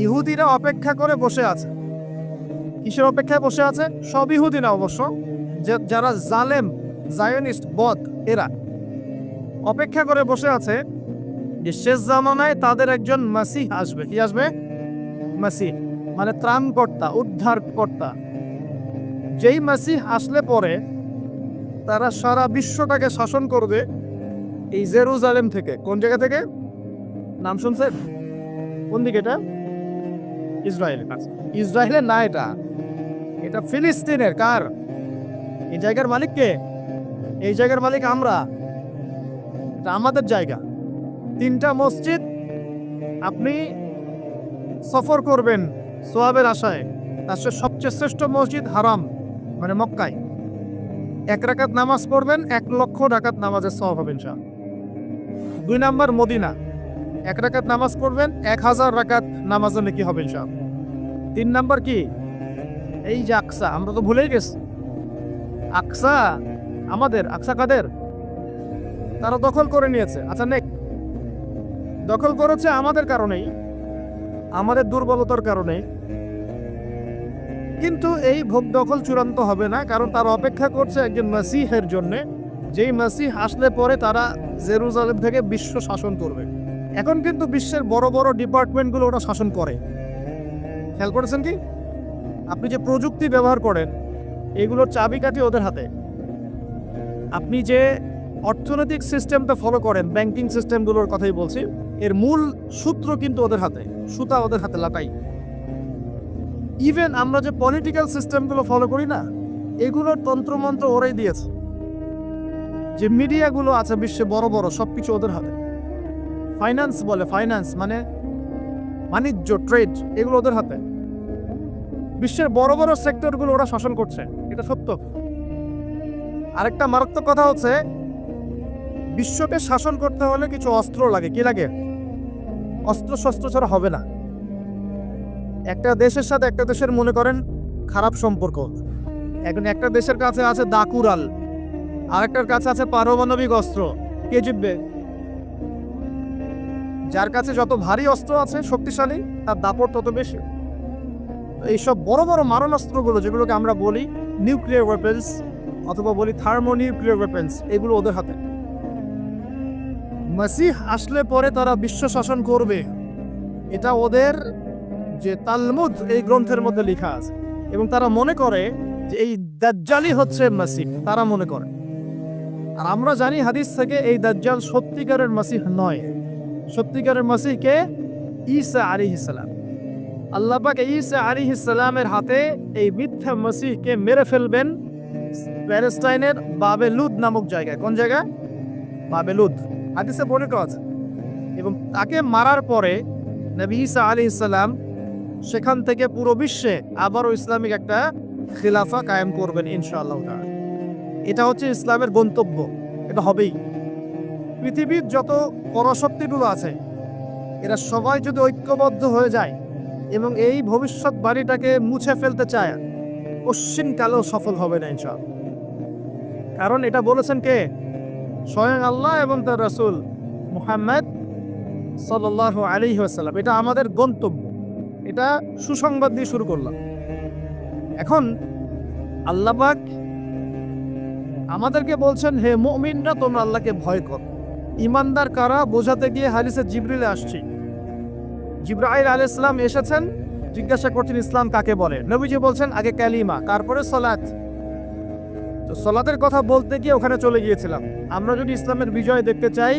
ইহুদিরা অপেক্ষা করে বসে আছে। কিসের অপেক্ষায় বসে আছে? সব ইহুদি না অবশ্য, যারা জালেম জায়নিস্ট বদ, এরা অপেক্ষা করে বসে আছে যে শেষ জামানায় তাদের একজন মাসিহ আসবে। কি আসবে? মাসিহ মানে ত্রাণকর্তা, উদ্ধারকর্তা। যেই মাসিহ আসলে পরে তারা সারা বিশ্বটাকে শাসন করবে এই জেরুজালেম থেকে। কোন জায়গা থেকে? নাম শুনছেন? কোন দিকে এটা? ইসরায়েলের কাছে। ইসরায়েলের না, এটা ফিলিস্তিনের। কার? এই জায়গার মালিক কে? এই জায়গার মালিক আমরা। এটা আমাদের জায়গা। 3টা মসজিদ আপনি সফর করবেন সোয়াবের আশায়, তার সবচেয়ে শ্রেষ্ঠ মসজিদ হারাম মানে মক্কায়। 1 রাকাত নামাজ পড়বেন, 1 লক্ষ রাকাত নামাজের সওয়াব হবে ইনশাআল্লাহ। 2 নাম্বার মদিনা, 1 রাকাত নামাজ পড়বেন, 1000 রাকাত নামাজের নেকি হবে ইনশাআল্লাহ। 3 নাম্বার কি? এই যে আকসা, আমরা তো ভুলেই গেছি। আকসা আমাদের, আকসা কাদের? তারা দখল করে নিয়েছে। আচ্ছা নেক, দখল করেছে আমাদের কারণেই, আমাদের দুর্বলতার কারণে। কিন্তু এই ভোগ দখল চূড়ান্ত হবে না, কারণ তারা অপেক্ষা করছে একজন মাসিহের জন্য, যেই মাসিহ আসলে পরে তারা জেরুজালেম থেকে বিশ্ব শাসন করবে। এখন কিন্তু বিশ্বের বড় বড় ডিপার্টমেন্টগুলো ওরা শাসন করে। খেয়াল করেছেন কি? আপনি যে প্রযুক্তি ব্যবহার করেন এগুলোর চাবিকাঠি ওদের হাতে। আপনি যে অর্থনৈতিক সিস্টেমটা ফলো করেন, ব্যাংকিং সিস্টেমগুলোর কথাই বলছি, এর মূল সূত্র কিন্তু ওদের হাতে, সুতা ওদের হাতে লাগাই। ইভেন আমরা যে পলিটিক্যাল সিস্টেমগুলো ফলো করি না, এগুলোর তন্ত্রমন্ত্র ওরাই দিয়েছে। যে মিডিয়াগুলো আছে বিশ্বে বড় বড়, সবকিছু ওদের হাতে। ফাইন্যান্স বলে, ফাইন্যান্স মানে বাণিজ্য, ট্রেড, এগুলো ওদের হাতে। বিশ্বের বড় বড় সেক্টরগুলো ওরা শাসন করছে, এটা সত্য। আরেকটা মারাত্মক কথা হচ্ছে, বিশ্বকে শাসন করতে হলে কিছু অস্ত্র লাগে। কি লাগে? অস্ত্র শস্ত্র ছাড়া হবে না। একটা দেশের সাথে একটা দেশের মনে করেন খারাপ সম্পর্ক, এখন একটা দেশের কাছে আছে দাকুরাল, আরেকটার কাছে আছে পারমাণবিক অস্ত্র। কে জিতবে? যার কাছে যত ভারী অস্ত্র আছে, শক্তিশালী, তার দাপট তত বেশি। এইসব বড় বড় মারণাস্ত্রগুলো, যেগুলোকে আমরা বলি নিউক্লিয়ার ওয়েপেন্স অথবা বলি থার্মোনিউক্লিয়ার ওয়েপেন্স, এগুলো ওদের হাতে। মাসিহ আসলে পরে তারা বিশ্ব শাসন করবে, এটা ওদের যে তালমুদ এই গ্রন্থের মধ্যে লেখা আছে। এবং তারা মনে করে যে এই দাজ্জালই হচ্ছে মাসিহ, তারা মনে করে। আর আমরা জানি হাদিস থেকে এই দাজ্জাল সত্যিকারের মাসিহ নয়। সত্যিকারের মাসিহ কে? ঈসা আলাইহিস সালাম। আল্লাহ পাক ঈসা আলাইহিস সালামের হাতে এই মিথ্যা মাসিহকে মেরে ফেলবেন প্যালেস্টাইনের বাবেলুদ নামক জায়গায়। কোন জায়গা? বাবেলুদ, হাদিসে বর্ণিত আছে। এবং তাকে মারার পরে নবী ঈসা আলাইহিস সালাম সেখান থেকে পুরো বিশ্বে আবারও ইসলামিক একটা খিলাফা কায়েম করবেন ইনশাআল্লাহ তাআলা। এটা হচ্ছে ইসলামের গন্তব্য, এটা হবেই। পৃথিবীর যত পরাশক্তিগুলো আছে এরা সবাই যদি ঐক্যবদ্ধ হয়ে যায় এবং এই ভবিষ্যৎবাণীটাকে মুছে ফেলতে চায়, অশ্বিনকালেও সফল হবে না ইনশাআল্লাহ। কারণ এটা বলেছেন কে? স্বয়ং আল্লাহ এবং তার রাসূল মুহাম্মদ সাল্লাল্লাহু আলাইহি ওয়াসাল্লাম। এটা আমাদের গন্তব্য, এটা সুসংবাদ দিয়ে শুরু করলাম। এখন আল্লাহ পাক আমাদেরকে বলছেন, হে মুমিনরা, তোমরা আল্লাহকে ভয় করো। ইমানদার কারা বোঝাতে গিয়ে হাদিসে জিবরিল আসছে। জিবরাইল আলাইহিস সালাম এসেছেন, জিজ্ঞাসা করছেন ইসলাম কাকে বলে। নবীজি বলছেন আগে কালিমা, তারপরে সালাত। তো সালাতের কথা বলতে গিয়ে ওখানে চলে গিয়েছিলাম। আমরা যদি ইসলামের বিজয় দেখতে চাই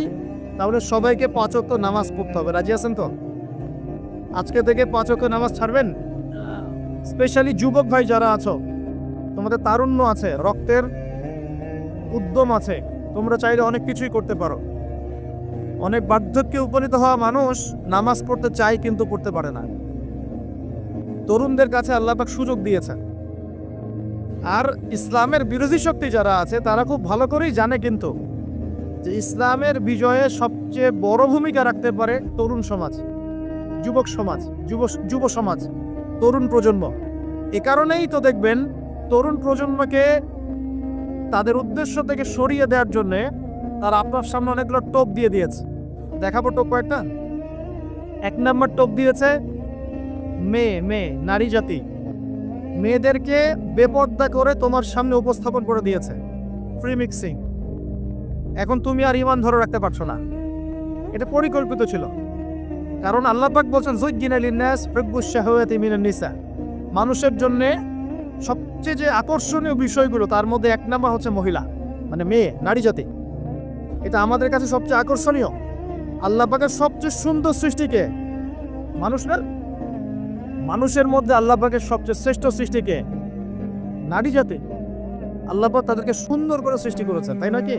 তাহলে সবাইকে 5 ওয়াক্ত নামাজ পড়তে হবে। রাজি আছেন তো? আজকে থেকে 5 ওয়াক্ত নামাজ ছাড়বেন? স্পেশালি যুবক ভাই যারা আছো, তোমাদের তারুণ্য আছে, রক্তের উদ্যম আছে, তোমরা চাইলে অনেক কিছুই করতে পারো। অনেক বার্ধক্যে উপনীত হওয়া মানুষ নামাজ পড়তে চায় কিন্তু পড়তে পারে না। তরুণদের কাছে আল্লাহ পাক সুযোগ দিয়েছেন। আর ইসলামের বিরোধী শক্তি যারা আছে তারা খুব ভালো করেই জানে কিন্তু যে ইসলামের বিজয়ে সবচেয়ে বড় ভূমিকা রাখতে পারে তরুণ সমাজ, যুবক সমাজ, যুব সমাজ, তরুণ প্রজন্ম। এ কারণেই তো দেখবেন তরুণ প্রজন্মকে তাদের উদ্দেশ্য থেকে সরিয়ে দেওয়ার জন্য তারা আপনার সামনে অনেকগুলো টোপ দিয়ে দিয়েছে। দেখাবো টোপ কয়েকটা। 1 নম্বর টোপ দিয়েছে মেয়ে নারী জাতি মেয়েদেরকে বেপর্দা করে তোমার সামনে উপস্থাপন করে দিয়েছে, ফ্রি মিক্সিং। এখন তুমি আর ঈমান ধরে রাখতে পারছো না, এটা পরিকল্পিত ছিল। কারণ আল্লাহ পাক বলছেন যুজ্জিনা লিন-নাস হুব্বুশ শাহাওয়াতি মিনান নিসা, মানুষের জন্য সবচেয়ে যে আকর্ষণীয় বিষয়গুলো তার মধ্যে এক নাম্বার হচ্ছে মহিলা, মানে মেয়ে, নারী জাতি। এটা আমাদের কাছে সবচেয়ে আকর্ষণীয়। আল্লাহ পাকের সবচেয়ে সুন্দর সৃষ্টিকে মানুষ না, মানুষের মধ্যে আল্লাহ পাকের সবচেয়ে শ্রেষ্ঠ সৃষ্টিকে নারী জাতি। আল্লাহ পাক তাদেরকে সুন্দর করে সৃষ্টি করেছেন, তাই নাকি?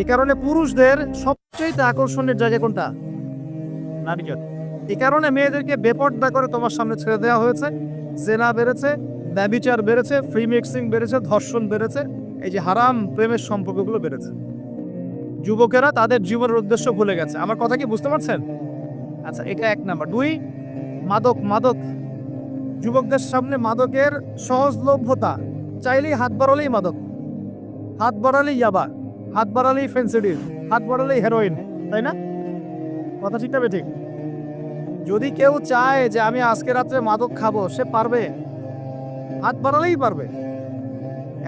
এই কারণে পুরুষদের সবচেয়ে আকর্ষণের জায়গা কোনটা? নারী জাতি। এই কারণে মেয়েদেরকে বেপর্দা করে তোমার সামনে ছেড়ে দেওয়া হয়েছে। জেনা বেড়েছে, ব্যভিচার বেড়েছে, ফ্রি মিক্সিং বেড়েছে, ধর্ষণ বেড়েছে, এই যে হারাম প্রেমের সম্পর্কগুলো বেড়েছে। যুবকেরা তাদের জীবনের উদ্দেশ্য ভুলে গেছে। আমার কথা কি বুঝতে পারছেন? আচ্ছা, এটা এক নাম্বার। 2, মাদক। যুবকদের সামনে মাদকের সহজলভ্যতা, চাইলেই হাত বাড়ালেই মাদক, হাত বাড়ালেই ইয়াবা, হাত বাড়ালেই ফেন্সিডিল, হাত বাড়ালেই হেরোইন, তাই না? কথা ঠিক তবে ঠিক। যদি কেউ চায় যে আমি আজকে রাত্রে মাদক খাবো, সে পারবে, হাত বাড়ালেই পারবে।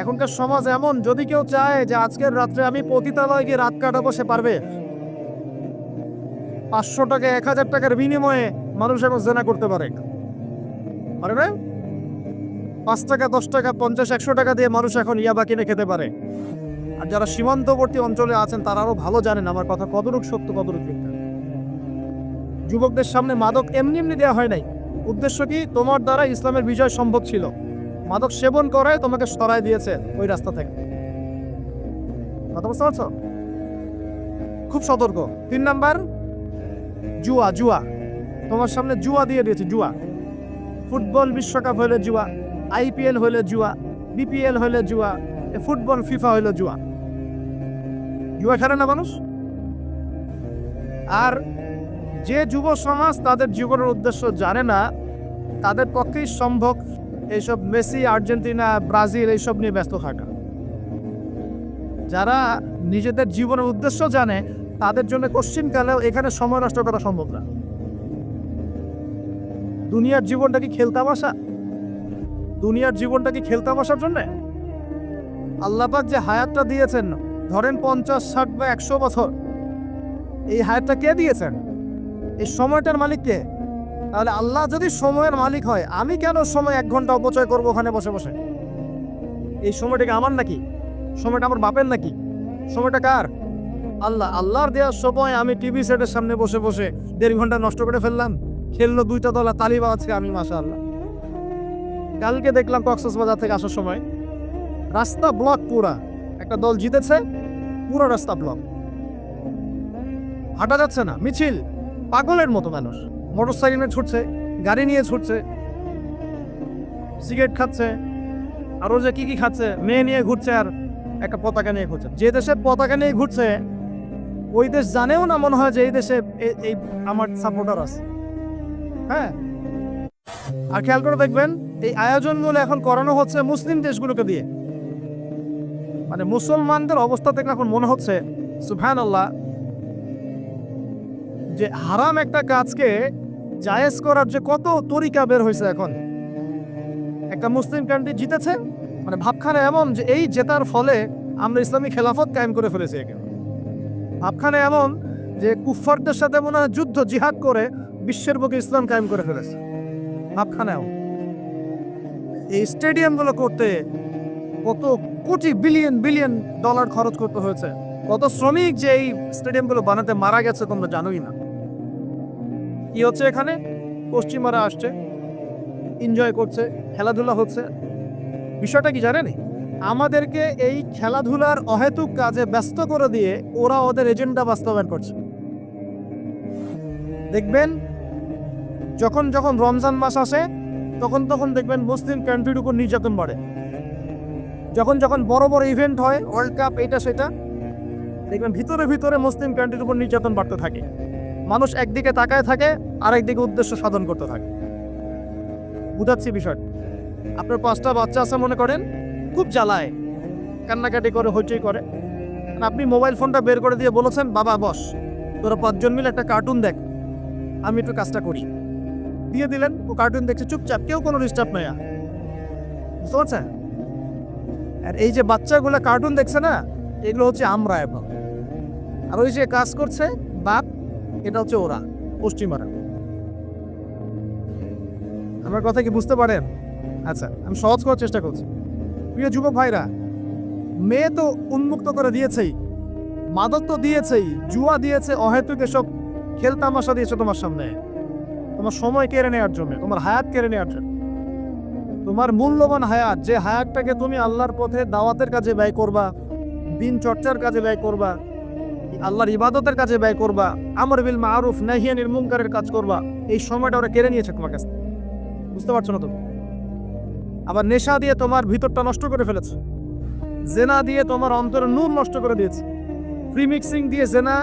এখনকার সমাজ এমন, যদি কেউ চায় যে আজকের রাত্রে আমি পতিতালয়ে গিয়ে রাত কাটাবো, সে পারবে। 500 টাকা 1000 টাকার বিনিময়ে মানুষ এখন জেনা করতে পারে না? 5 টাকা 10 টাকা 50-100 টাকা দিয়ে মানুষ এখন ইয়াবা কিনে খেতে পারে। আর যারা সীমান্তবর্তী অঞ্চলে আছেন তারা আরো ভালো জানেন আমার কথা কতটুকু সত্য কতটুকু মিথ্যা। যুবকদের সামনে মাদক এমনি দেওয়া হয় নাই। উদ্দেশ্য কি? তোমার দ্বারা ইসলামের বিজয় সম্ভব ছিল। মাদক সেবন করে তোমাকে সরায় দিয়েছে ওই রাস্তা থেকে। কথা বুঝতে পারছো? খুব সতর্ক। 3 নাম্বার, জুয়া। তোমার সামনে জুয়া দিয়ে দিয়েছে। জুয়া, ফুটবল বিশ্বকাপ হইলে জুয়া, IPL হইলে জুয়া, BPL হইলে জুয়া, ফুটবল ফিফা হইলে জুয়া। জুয়া খেলে না মানুষ। আর যে যুব সমাজ তাদের জীবনের উদ্দেশ্য জানে না, তাদের পক্ষেই সম্ভব এইসব মেসি, আর্জেন্টিনা, ব্রাজিল এইসব নিয়ে ব্যস্ত থাকা। যারা নিজেদের জীবনের উদ্দেশ্য জানে তাদের জন্য কোশ্চিনকালেও এখানে সময় নষ্ট করা সম্ভব না। দুনিয়ার জীবনটা কি খেলতামাশা? দুনিয়ার জীবনটা কি খেলতামাশার জন্য? আল্লাহ পাক যে হায়াতটা দিয়েছেন, ধরেন 50, 60 বা 100 বছর, এই হায়াতটা কে দিয়েছেন? এই সময়টার মালিক কে? তাহলে আল্লাহ যদি সময়ের মালিক হয়, আমি কেন সময় 1 ঘন্টা অপচয় করবো ওখানে বসে বসে? এই সময়টা কি আমার নাকি? সময়টা আমার বাপের নাকি? সময়টা কার? আল্লাহর দেওয়ার সময় আমি টিভি সেটের সামনে বসে বসে 1.5 ঘন্টা নষ্ট করে ফেললাম। খেললো 2টা দল, তালিবা আছে, আমি মাশাআল্লাহ। কালকে দেখলাম কক্সবাজার থেকে আসার সময় রাস্তা ব্লক, পুরা একটা দল জিতেছে, পুরো রাস্তা ব্লক, হাঁটা যাচ্ছে না, মিছিল, পাগলের মতো মানুষ মোটরসাইকেল নিয়ে ছুটছে, গাড়ি নিয়ে ছুটছে, সিগারেট খাচ্ছে, আরো যে কি খাচ্ছে, মেয়ে নিয়ে ঘুরছে, আর একটা পতাকা নিয়ে ঘুরছে। যে দেশে পতাকা নিয়ে ঘুরছে ওই দেশ জানেও না মনে হয় যে এই দেশে এই আমার সাপোর্টার আছে। হ্যাঁ, আর খেয়াল করে দেখবেন এই আয়োজনগুলো এখন করানো হচ্ছে মুসলিম দেশগুলোকে দিয়ে। মানে মুসলমানদের অবস্থা থেকে এখন মনে হচ্ছে সুবহানাল্লাহ, যে হারাম একটা কাজকে জায়েজ করার যে কত তরিকা বের হয়েছে। এখন একটা মুসলিম কান্ট্রি জিতেছে, মানে ভাবখানে এমন যে এই জেতার ফলে আমরা ইসলামী খেলাফত কায়েম করে ফেলেছি। ভাবখানে এমন যে কুফফারদের সাথে মনে হয় যুদ্ধ জিহাদ করে বিশ্বের বুকে ইসলাম কায়েম করে ফেলেছে। ভাবখানে এমন। এই স্টেডিয়ামগুলো করতে কত কোটি বিলিয়ন ডলার খরচ করতে হয়েছে, কত শ্রমিক যে এই স্টেডিয়ামগুলো বানাতে মারা গেছে তোমরা জানোই না। কি হচ্ছে এখানে? পশ্চিমারা আসছে, এনজয় করছে, খেলাধুলা হচ্ছে। বিষয়টা কি জানেন? আমাদেরকে এই খেলাধুলার অহেতুক কাজে ব্যস্ত করে দিয়ে ওরা ওদের এজেন্ডা বাস্তবায়ন করছে। দেখবেন যখন রমজান মাস আসে তখন দেখবেন মুসলিম কান্ট্রির উপর নির্যাতন বাড়ে। যখন বড় ইভেন্ট হয়, ওয়ার্ল্ড কাপ, এটা সেটা, দেখবেন ভিতরে মুসলিম কান্ট্রির উপর নির্যাতন বাড়তে থাকে। মানুষ একদিকে তাকায় থাকে, আরেকদিকে উদ্দেশ্য সাধন করতে থাকে। বুঝাচ্ছি বিষয়। আপনার 5টা বাচ্চা আছে মনে করেন, খুব জ্বালায়, কান্নাকাটি করে, হইচই করে। আপনি মোবাইল ফোনটা বের করে দিয়ে বলেছেন, বাবা বস, তোরা 5 জন মিলে একটা কার্টুন দেখ, আমি একটু কাজটা করি। দিয়ে দিলেন, ও কার্টুন দেখছে চুপচাপ, কেউ কোনো ডিস্টার্ব নাই। বুঝতে পারছেন? আর এই যে বাচ্চাগুলো কার্টুন দেখছে না, এগুলো হচ্ছে আমরা এখন। আর ওই যে কাজ করছে বাপ, এটা হচ্ছে ওরা, পশ্চিমারা। আমার কথা কি বুঝতে পারেন? আচ্ছা, আমি সহজ করার চেষ্টা করছি। প্রিয় যুবক ভাইরা, মেয়ে তো উন্মুক্ত করে দিয়েছেই, মাদক তো দিয়েছেই, জুয়া দিয়েছে, অহেতুক এসব খেলতামাশা দিয়েছে তোমার সামনে, তোমার সময় কেড়ে নেওয়ার জন্য, তোমার হায়াত কেড়ে নেওয়ার জন্য। তোমার মূল্যবান হায়াত, যে হায়াতটাকে তুমি আল্লাহর পথে দাওয়াতের কাজে ব্যয় করবা, দিন চর্চার কাজে ব্যয় করবা, আল্লাহর ইবাদতের কাজে ব্যয় করবা, আমর বিল মারুফ নাহি আনিল মুনকারের কাজ করবা, এই সময়টা ওরা কেড়ে নিয়েছে তোমার কাছে। বুঝতে পারছো না তুমি? আবার নেশা দিয়ে তোমার ভিতরটা নষ্ট করে ফেলেছে, জেনা দিয়ে তোমার অন্তরের নূর নষ্ট করে দিয়েছে, প্রিমিক্সিং দিয়ে জেনা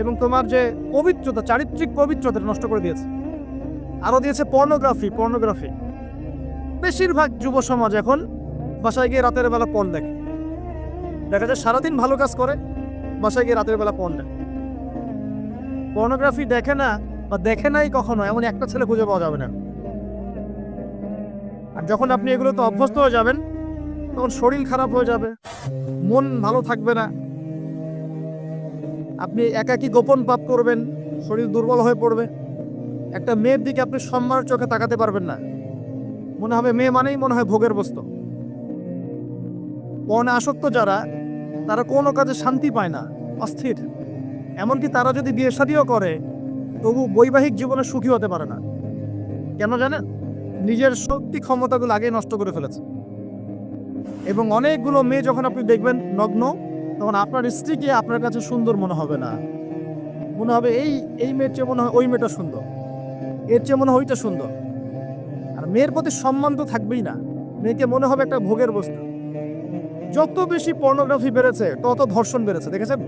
এবং তোমার যে পবিত্রতা, চারিত্রিক পবিত্রতা নষ্ট করে দিয়েছে। আরো দিয়েছে পর্নোগ্রাফি। বেশিরভাগ যুব সমাজ এখন বাসায় গিয়ে রাতের বেলা পর্ন দেখে। দেখা যায় সারাদিন ভালো কাজ করে, বাসায় গিয়ে রাতের বেলা পর্ন দেখে। পর্নোগ্রাফি দেখে না বা দেখে নাই কখনো এমন একটা ছেলে খুঁজে পাওয়া যাবে না। আর যখন আপনি এগুলোতে অভ্যস্ত হয়ে যাবেন, তখন শরীর খারাপ হয়ে যাবে, মন ভালো থাকবে না, আপনি একাকী গোপন পাপ করবেন, শরীর দুর্বল হয়ে পড়বে। একটা মেয়ের দিকে আপনি সম্মানের চোখে তাকাতে পারবেন না, মনে হবে মেয়ে মানেই মনে হয় ভোগের বস্তু। পর্নে আসক্ত যারা, তারা কোনো কাজে শান্তি পায় না, অস্থির। এমনকি তারা যদি বিয়ে শাদিও করে, তবু বৈবাহিক জীবনে সুখী হতে পারে না। কেন জানেন? নিজের শক্তি ক্ষমতাগুলো আগেই নষ্ট করে ফেলেছে। এবং অনেকগুলো মেয়ে যখন আপনি দেখবেন নগ্ন, তখন আপনার স্ত্রীকে আপনার কাছে সুন্দর মনে হবে না, মনে হবে এই মেয়ের চেয়ে মনে হয় ওই মেয়েটা সুন্দর, এর চেয়ে মনে হয় ওইটা সুন্দর। আর মেয়ের প্রতি সম্মান তো থাকবেই না, মেয়েকে মনে হবে একটা ভোগের বস্তু। যত বেশি পর্নোগ্রাফি বেড়েছে, তত ধর্ষণ বেড়েছে। দেখেছেন?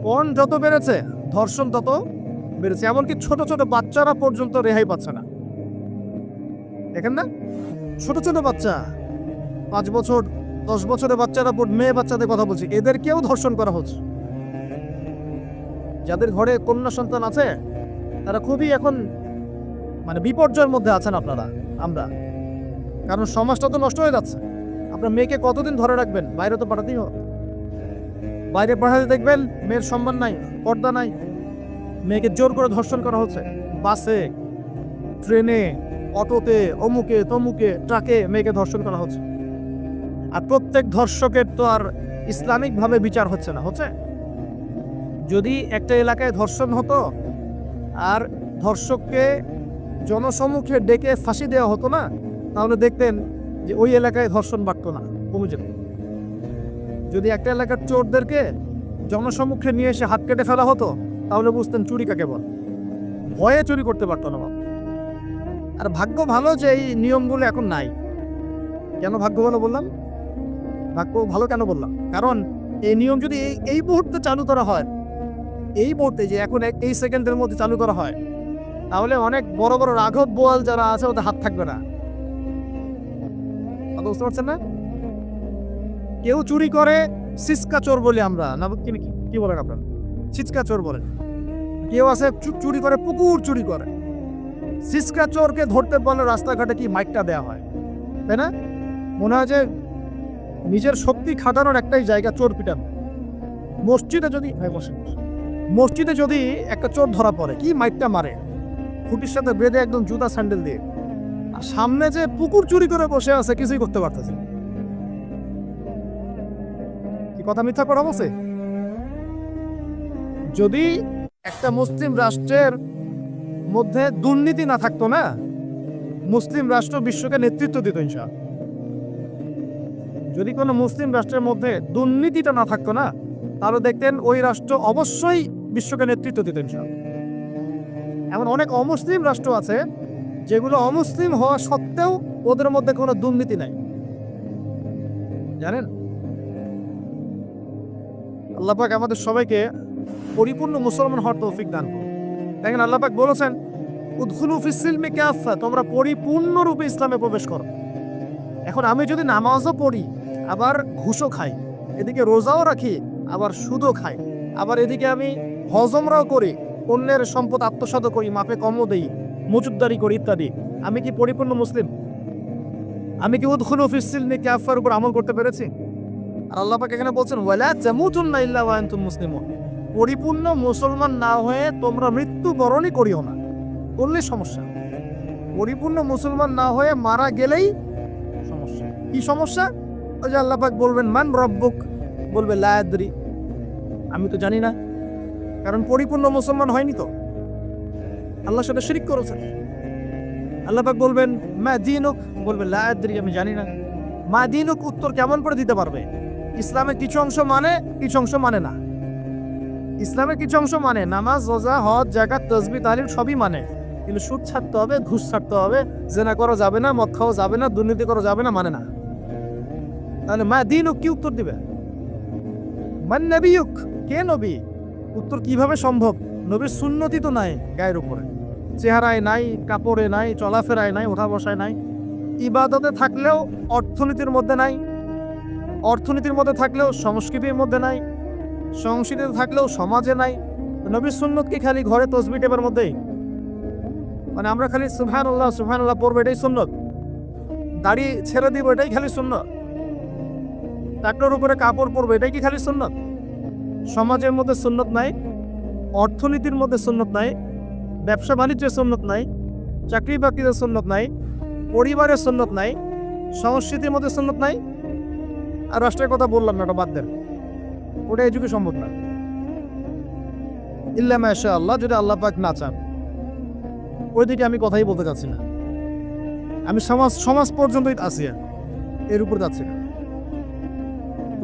পর্ন যত বেড়েছে, ধর্ষণ তত বেড়েছে। এমনকি ছোট ছোট বাচ্চারা পর্যন্ত রেহাই পাচ্ছে না। দেখেন না, ছোট ছোট বাচ্চা, 5 বছর 10 বছরের বাচ্চারা, মেয়ে বাচ্চাদের কথা বলছি, এদেরকেও ধর্ষণ করা হচ্ছে। যাদের ঘরে কন্যা সন্তান আছে, তারা খুবই এখন বিপর্যয়ের মধ্যে আছেন আমরা। কারণ সমাজটা তো নষ্ট হয়ে যাচ্ছে। আপনার মেয়েকে কতদিন ধরে রাখবেন? বাইরে তো পাঠাতেই হবে। বাইরে পাঠাতে দেখবেন মেয়ের সম্মান নাই, পর্দা নাই, মেয়েকে জোর করে ধর্ষণ করা হচ্ছে। বাসে, ট্রেনে, অটোতে, অমুকে তমুকে, ট্রাকে মেয়েকে ধর্ষণ করা হচ্ছে। আর প্রত্যেক ধর্ষকের তো আর ইসলামিকভাবে বিচার হচ্ছে না। হচ্ছে? যদি একটা এলাকায় ধর্ষণ হতো আর ধর্ষককে জনসম্মুখে ডেকে ফাঁসি দেওয়া হতো না, তাহলে দেখতেন যে ওই এলাকায় ধর্ষণ বাড়তো না, কমে যেত। যদি একটা এলাকার চোরদেরকে জনসম্মুখে নিয়ে এসে হাত কেটে ফেলা হতো, তাহলে বুঝতেন চুরি কাকে বল। ভয়ে চুরি করতে পারতো না। আর ভাগ্য ভালো যে এই নিয়মগুলো এখন নাই। কেন ভাগ্য ভালো বললাম? ভাগ্য ভালো কেন বললাম? কারণ এই নিয়ম যদি এই মুহূর্তে চালু করা হয়, এই মুহূর্তে যে এখন এই সেকেন্ডের মধ্যে চালু করা হয়, তাহলে অনেক বড় বড় রাঘব বোয়াল যারা আছে ওদের হাত থাকবে না। বুঝতে পারছেন না? কেউ চুরি করে সিসকা চোর বলি আমরা, না কি বলেন আপনারা? সিসকা চোর বলেন। কেউ আছে চুরি করে, পুকুর চুরি করে। সিসকা চোরকে ধরতে বলে রাস্তাঘাটে কি মাইকটা দেওয়া হয়, তাই না? মনে হয় যে নিজের শক্তি খাটানোর একটাই জায়গা চোর পিটানো। মসজিদে যদি একটা চোর ধরা পড়ে, কি মাইকটা মারে, খুঁটির সাথে বেঁধে একদম জুতা স্যান্ডেল দিয়ে। আর সামনে যে পুকুর চুরি করে বসে আছে, কিছুই করতে পারতেছে। কি কথা মিথ্যা কথা বলছে? যদি একটা মুসলিম রাষ্ট্রের মধ্যে দুর্নীতি না থাকতো না, মুসলিম রাষ্ট্র বিশ্বকে নেতৃত্ব দিত ইনশাআল্লাহ। যদি কোনো মুসলিম রাষ্ট্রের মধ্যে দুর্নীতিটা না থাকতো না, তাহলে দেখতেন ওই রাষ্ট্র অবশ্যই বিশ্বকে নেতৃত্ব দিত ইনশাআল্লাহ। এমন অনেক অমুসলিম রাষ্ট্র আছে যেগুলো অমুসলিম হওয়া সত্ত্বেও ওদের মধ্যে কোনো দুর্নীতি নাই, জানেন? আল্লাহ পাক আমাদের সবাইকে পরিপূর্ণ মুসলমান হওয়ার তৌফিক দান করুন। দেখেন, আল্লাহ পাক বলেছেন, উদখুলু ফিস সিলমি কাফা, তোমরা পরিপূর্ণরূপে ইসলামে প্রবেশ করো। এখন আমি যদি নামাজও পড়ি, আবার ঘুষও খাই, এদিকে রোজাও রাখি, আবার সুদও খাই, আবার এদিকে আমি হজমরাও করি, অন্যের সম্পদ আত্মসাৎ করি, মাপে কমও দেই, মজুদদারি করি ইত্যাদি, আমি কি পরিপূর্ণ মুসলিম? আমি কি উদখুলু ফিস-সিলমি কাফার উপর আমল করতে পেরেছি? আর আল্লাহ পাক এখানে বলছেন ওয়ালা তামুতুন্না ইল্লা ওয়া আনতুম মুসলিমুন, পরিপূর্ণ মুসলমান না হয়ে তোমরা মৃত্যুবরণই করিও না। করলে সমস্যা, পরিপূর্ণ মুসলমান না হয়ে মারা গেলেই সমস্যা। কি সমস্যা? ওই যে আল্লাহ পাক বলবেন মান রব্বুক, বলবে লা আদরি, আমি তো জানি না, কারণ পরিপূর্ণ মুসলমান হয়নি তো, আল্লাহর সাথে শিরক করেছে। আল্লাহ পাক বলবেন মা দীনুক, বলবে লা আদরি, আমি জানি না। মা দীনুক উত্তর কেমন করে দিতে পারবে? ইসলামের কিছু অংশ মানে, কিছু অংশ মানে না। ইসলামের কিছু অংশ মানে, নামাজ, রোজা, হজ, যাকাত, তাসবিহ, তাহলিল সবই মানে, কিন্তু সুদ ছাড়তে হবে, ঘুষ ছাড়তে হবে, জেনা করা যাবে না, মদ খাওয়া যাবে না, দুর্নীতি করা যাবে না, মানে না। তাহলে মা দীনুক কি উত্তর দিবে? মান নবিয়ুক, কে নবী? উত্তর কিভাবে সম্ভব? নবীর সুন্নতি তো নাই গায়ের উপরে, চেহারায় নাই, কাপড়ে নাই, চলাফেরায় নাই, ওঠা বসায় নাই, ইবাদতে থাকলেও অর্থনীতির মধ্যে নাই, অর্থনীতির মধ্যে থাকলেও সংস্কৃতির মধ্যে নাই, সংস্কৃতিতে থাকলেও সমাজে নাই। নবীর সুন্নত কি খালি ঘরে তসবিহ টেপের মধ্যেই? মানে আমরা খালি সুবহানাল্লাহ সুবহানাল্লাহ পড়বো এটাই সুন্নত, দাড়ি ছেড়ে দিব এটাই খালি সুন্নত, টাকটার উপরে কাপড় পরবো এটাই কি খালি সুন্নত? সমাজের মধ্যে সুন্নত নাই, অর্থনীতির মধ্যে সুন্নত নাই, ব্যবসা বাণিজ্যের সুন্নত নাই, চাকরি বাকরিতে সুন্নত নাই, পরিবারের সুন্নত নাই, সংস্কৃতির মধ্যে সুন্নত নাই, আর রাষ্ট্রের কথা বললাম না, ওটা বাদ দেন, ওটা এই যুগে সম্ভব না। ইল্লা মাশা আল্লাহ, যদি আল্লাহ পাক না চান। ওই দিকে আমি কথাই বলতে চাচ্ছি না, আমি সমাজ পর্যন্তই আছি, এর উপর যাচ্ছি না।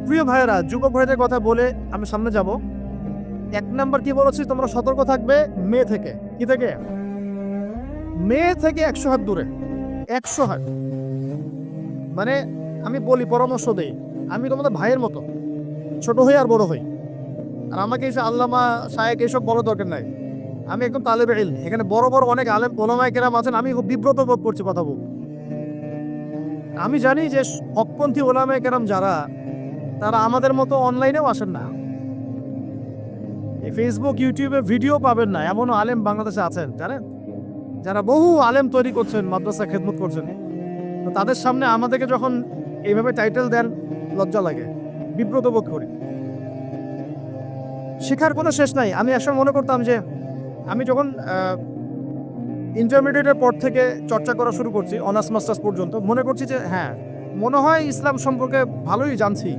প্রিয় ভাইয়েরা, যুবক ভাইদের কথা বলে আমি সামনে যাব। 1 নাম্বার কি বলেছি, তোমরা সতর্ক থাকবে মেয়ে থেকে। কি থেকে? মেয়ে থেকে 100 হাত দূরে, 100 হাত। মানে আমি বলি, পরামর্শ দেই, আমি তোমাদের ভাইয়ের মতো, ছোট হই আর বড় হই, আর আমাকে এসে আল্লামা শায়েখ এসব বড় দরকার নাই। আমি একদম তালেবে ইলম, এখানে বড় বড় অনেক আলেম ওলামায়ে কেরাম আছেন, আমি খুব বিব্রত বোধ করছি কথা বল। আমি জানি যে হকপন্থী ওলামায়ে কেরাম যারা, তারা আমাদের মতো অনলাইনেও আসেন না, ফেসবুক ইউটিউবে ভিডিও পাবেন না, এমনও আলেম বাংলাদেশে আছেন জানেন, যারা বহু আলেম তৈরি করছেন, মাদ্রাসা খেদমত করছেন। তো তাদের সামনে আমাদেরকে যখন এইভাবে টাইটেল দেন, লজ্জা লাগে, বিব্রত বোধ করি। শেখার কোনো শেষ নাই। আমি আসলে মনে করতাম যে আমি যখন ইন্টারমিডিয়েটের পর থেকে চর্চা করা শুরু করছি, অনার্স মাস্টার্স পর্যন্ত, মনে করছি যে হ্যাঁ, মনে হয় ইসলাম সম্পর্কে ভালোই জানছি।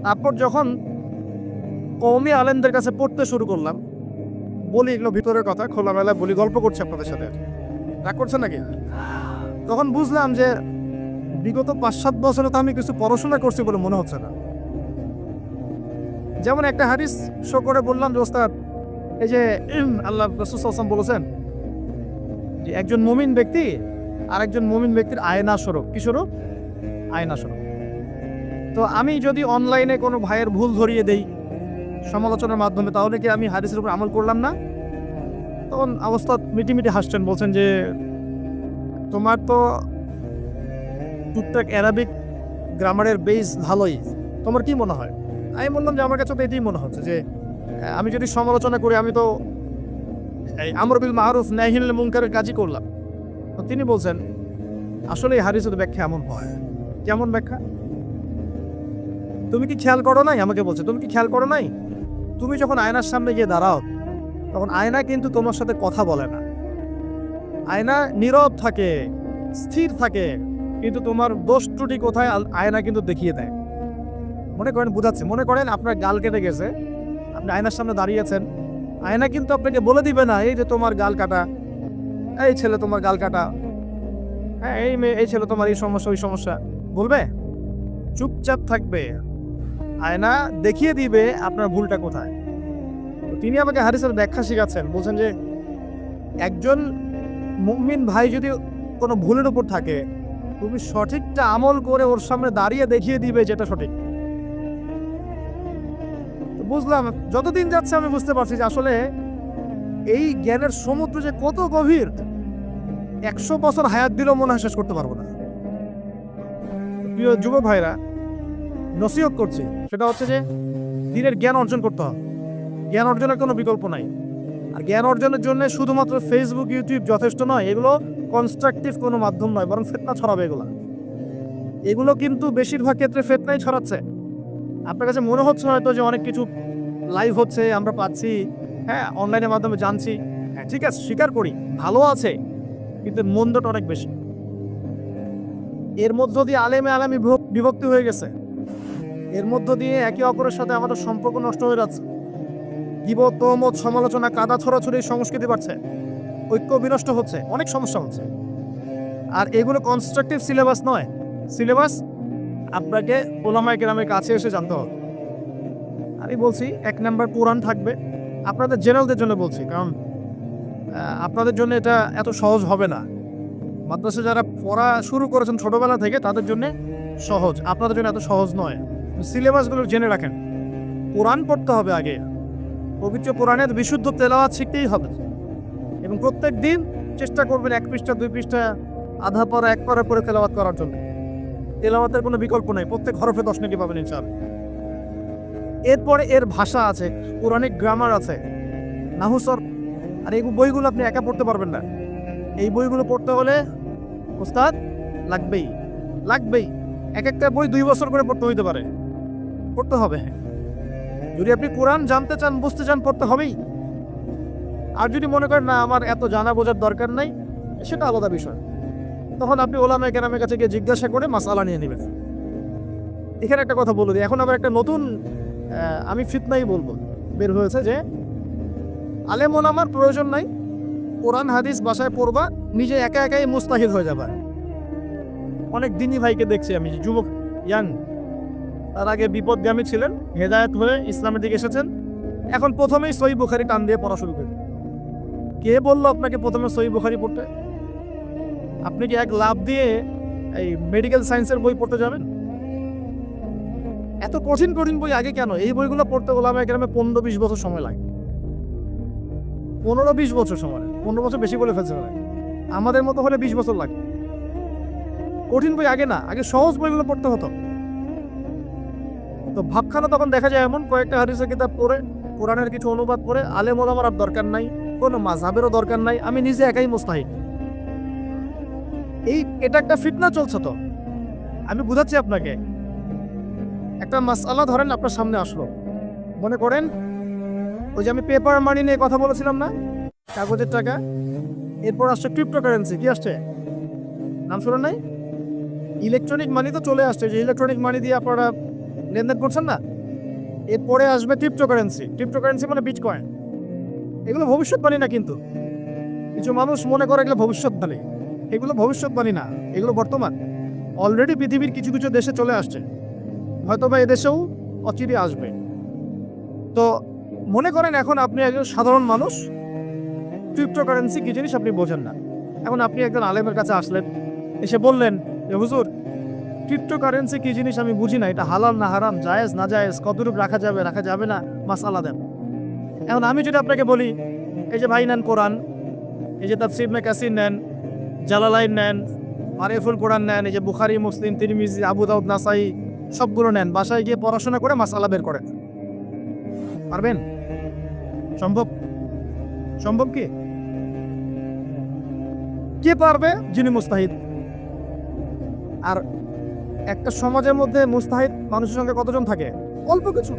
তারপর যখন কওমি আলেমদের কাছে পড়তে শুরু করলাম, বলি এগুলো ভিতরের কথা, খোলামেলা বলি, গল্প করছি আপনাদের সাথে, রাগ করছেন নাকি? তখন বুঝলাম যে বিগত 5-7 বছরে তো আমি কিছু পড়াশোনা করছি বলে মনে হচ্ছে না। যেমন একটা হাদিস শো করে বললাম যে ওস্তাদ, এই যে আল্লাহ রাসূল সাল্লাল্লাহু আলাইহি ওয়াসাল্লাম বলেছেন যে একজন মুমিন ব্যক্তি আর একজন মুমিন ব্যক্তির আয়না স্বরূপ। কি স্বরূপ? আয়না স্বরূপ। তো আমি যদি অনলাইনে কোনো ভাইয়ের ভুল ধরিয়ে দেই সমালোচনার মাধ্যমে, তাহলে কি আমি হাদিসের উপর আমল করলাম না? তখন অবস্থা মিটিমিটি হাসছেন, বলছেন যে তোমার তো টুকটাক অ্যারাবিক গ্রামারের বেস ভালোই, তোমার কি মনে হয়? আমি বললাম যে আমার কাছে তো এটাই মনে হচ্ছে যে আমি যদি সমালোচনা করি, আমি তো এই আমর বিল মারুফ নাহি আনিল মুনকারের কাজই করলাম। তো তিনি বলছেন আসলে এই হাদিসের ব্যাখ্যা এমন হয়। কেমন ব্যাখ্যা? তুমি কি খেয়াল করো নাই? আমাকে বলছে তুমি কি খেয়াল করো নাই, তুমি যখন আয়নার সামনে গিয়ে দাঁড়াও, তখন আয়না কিন্তু তোমার সাথে কথা বলে না, আয়না নীরব থাকে, স্থির থাকে, কিন্তু তোমার দোষ ত্রুটি কোথায় আয়না কিন্তু দেখিয়ে দেয়। মনে করেন, বুঝাচ্ছি, মনে করেন আপনার গাল কেটে গেছে, আপনি আয়নার সামনে দাঁড়িয়েছেন, আয়না কিন্তু আপনাকে বলে দিবে না এই যে তোমার গাল কাটা, এই ছেলে তোমার গাল কাটা, হ্যাঁ এই মেয়ে, এই ছেলে তোমার এই সমস্যা ওই সমস্যা, বলবে? চুপচাপ থাকবে, আয়না দেখিয়ে দিবে আপনার ভুলটা কোথায়। তিনি আমাকে হাদিসের ব্যাখ্যা শিখাচ্ছেন, বলছেন যে একজন মুমিন ভাই যদি কোনো ভুলের উপর থাকে, তুমি সঠিকটা আমল করে ওর সামনে দাঁড়িয়ে দেখিয়ে দিবে যেটা সঠিক। বুঝলাম, যতদিন যাচ্ছে আমি বুঝতে পারছি যে আসলে এই জ্ঞানের সমুদ্র যে কত গভীর, 100 বছর হায়াত দিলেও মনে হয় শেষ করতে পারবো না। প্রিয় যুব ভাইরা, নসিহত করছি, সেটা হচ্ছে যে দিনের জ্ঞান অর্জন করতে হবে, জ্ঞান অর্জনের কোনো বিকল্প নাই। আর জ্ঞান অর্জনের জন্য শুধুমাত্র ফেসবুক ইউটিউব যথেষ্ট নয়, এগুলো কনস্ট্রাকটিভ কোনো মাধ্যম নয়, বরং ফিতনা ছড়াবে এগুলো কিন্তু বেশিরভাগ ক্ষেত্রে ফিতনাই ছড়াচ্ছে। আপনার কাছে মনে হচ্ছে হয়তো যে অনেক কিছু লাইভ হচ্ছে, আমরা পাচ্ছি, হ্যাঁ, অনলাইনের মাধ্যমে জানছি, হ্যাঁ ঠিক আছে, স্বীকার করি ভালো আছে, কিন্তু মন্দটা অনেক বেশি। এর মধ্য দিয়ে আলেমে বিভক্তি হয়ে গেছে, এর মধ্য দিয়ে একে অপরের সাথে আমাদের সম্পর্ক নষ্ট হয়ে যাচ্ছে, গীবত, তহমত, সমালোচনা, কাদা ছড়াছড়ি সংস্কৃতি বাড়ছে, ঐক্য বিনষ্ট হচ্ছে, অনেক সমস্যা হচ্ছে। আর এগুলো কনস্ট্রাকটিভ সিলেবাস নয়। সিলেবাস আপনাকে ওলামায়ে কেরামের কাছে এসে জানতে হবে। আমি বলছি 1 নাম্বার কোরআন থাকবে, আপনাদের জেনারেলদের জন্য বলছি, কারণ আপনাদের জন্য এটা এত সহজ হবে না। মাদ্রাসা যারা পড়া শুরু করেছেন ছোটবেলা থেকে তাদের জন্য সহজ, আপনাদের জন্য এত সহজ নয়। সিলেবাসগুলো জেনে রাখেন। কোরআন পড়তে হবে আগে, পবিত্র কোরআনের বিশুদ্ধ তেলাওয়াত শিখতেই হবে, এবং প্রত্যেক দিন চেষ্টা করবেন 1 পৃষ্ঠা 2 পৃষ্ঠা আধা পারা 1 পারা করে তেলাওয়াত করার জন্য। তেলাওয়াতের কোনো বিকল্প নাই, প্রত্যেক হরফে 10 নেকি পাবেন ইনশাআল্লাহ। এরপরে এর ভাষা আছে, কোরআনিক গ্রামার আছে, নাহুসর, আর এই বইগুলো আপনি একা পড়তে পারবেন না। এই বইগুলো পড়তে হলে ওস্তাদ লাগবেই। এক একটা বই 2 বছর করে পড়তে হইতে পারে, পড়তে হবে। যদি আপনি কোরআন জানতে চান, বুঝতে চান, পড়তে হবেই। আর যদি মনে করেন না আমার এত জানা বোঝার দরকার নাই, সেটা আলাদা বিষয়, তখন আপনি ওলামায়ে কেরামের কাছে গিয়ে জিজ্ঞাসা করে মাসআলা নিয়ে নেবেন। এখানে একটা কথা বলে দিই, এখন আবার একটা নতুন আমি ফিতনাই বলবো বের হয়েছে যে আলেম ওলামার প্রয়োজন নাই, কোরআন হাদিস বাসায় পড়বা, নিজে একা একাই মুস্তাহিদ হয়ে যাবে। অনেক দিনই ভাইকে দেখছি আমি, যুবক ইয়াং, তার আগে বিপদগামী ছিলেন, হেদায়েত হয়ে ইসলামের দিকে এসেছেন, এখন প্রথমেই সহিহ বুখারী টান দিয়ে পড়া শুরু করেন। কে বললো আপনাকে প্রথমে সহিহ বুখারী পড়তে? আপনি কি এক লাভ দিয়ে এই মেডিকেল সায়েন্সের বই পড়তে যাবেন? এত কঠিন বই আগে কেন? এই বইগুলো পড়তে ওলামায়ে কেরামে 15-20 বছর সময় লাগে। 15-20 বছর সময়, 15 বছর বেশি বলে ফেলছে। আমাদের মতো হলে 20 বছর লাগে। কঠিন বই আগে না, আগে সহজ বইগুলো পড়তে হতো। তো ভাবখানা তখন দেখা যায় এমন, কয়েকটা হাদিসের কিতাব পড়ে, কোরআনের কিছু অনুবাদ পড়ে, আলেম ওলামার আর দরকার নাই, কোনো মাযহাবেরও দরকার নাই, আমি নিজে একাই মুস্তাহিদ। এটা একটা ফিতনা চলছে। তো আমি বুঝাচ্ছি আপনাকে, একটা মাসআলা ধরেন আপনার সামনে আসলো, মনে করেন ওই যে আমি পেপার মানি নিয়ে কথা বলেছিলাম না, কাগজের টাকা, এরপর আসছে ক্রিপ্টোকারেন্সি। কি আসছে? নাম শুনেন নাই? ইলেকট্রনিক মানি তো চলে আসছে, যে ইলেকট্রনিক মানি দিয়ে আপনারা লেনদেন করছেন না, এরপরে আসবে ক্রিপ্টোকারেন্সি মানে বিটকয়েন। এগুলো ভবিষ্যৎবাণী না, কিন্তু কিছু মানুষ মনে করে এগুলো ভবিষ্যৎবাণী। এগুলো ভবিষ্যৎবাণী না, এগুলো বর্তমান। অলরেডি পৃথিবীর কিছু কিছু দেশে চলে আসছে, হয়তোবা এদেশেও অচিরে আসবে। তো মনে করেন এখন আপনি একজন সাধারণ মানুষ, ক্রিপ্টোকারেন্সি কি জিনিস আপনি বোঝেন না। এখন আপনি একজন আলেমের কাছে আসলেন, এসে বললেন যে হুজুর, ক্রিপ্টোকারেন্সি কি জিনিস আমি বুঝি না, এটা হালাল না হারাম, জায়েজ না জায়েজ, কতটুকু রাখা যাবে না, মাসআলা দেন। এখন আমি যদি আপনাকে বলি, এই যে ভাই নেন কোরআন, এই যে তাফসীর ইবনে কাসির নেন, জালালাইন নেন, মারিফুল কোরআন নেন, এই যে বুখারী, মুসলিম, তিরমিজি, আবু দাউদ, নাসাই, সবগুলো নেন, বাসায় গিয়ে পড়াশোনা করে মাসআলা বের করেন, পারবেন? সম্ভব কি? কে পারবে? যিনি মুস্তাহিদ। আর একটা সমাজের মধ্যে মুস্তাহিদ মানুষের সঙ্গে কতজন থাকে? অল্প কিছু।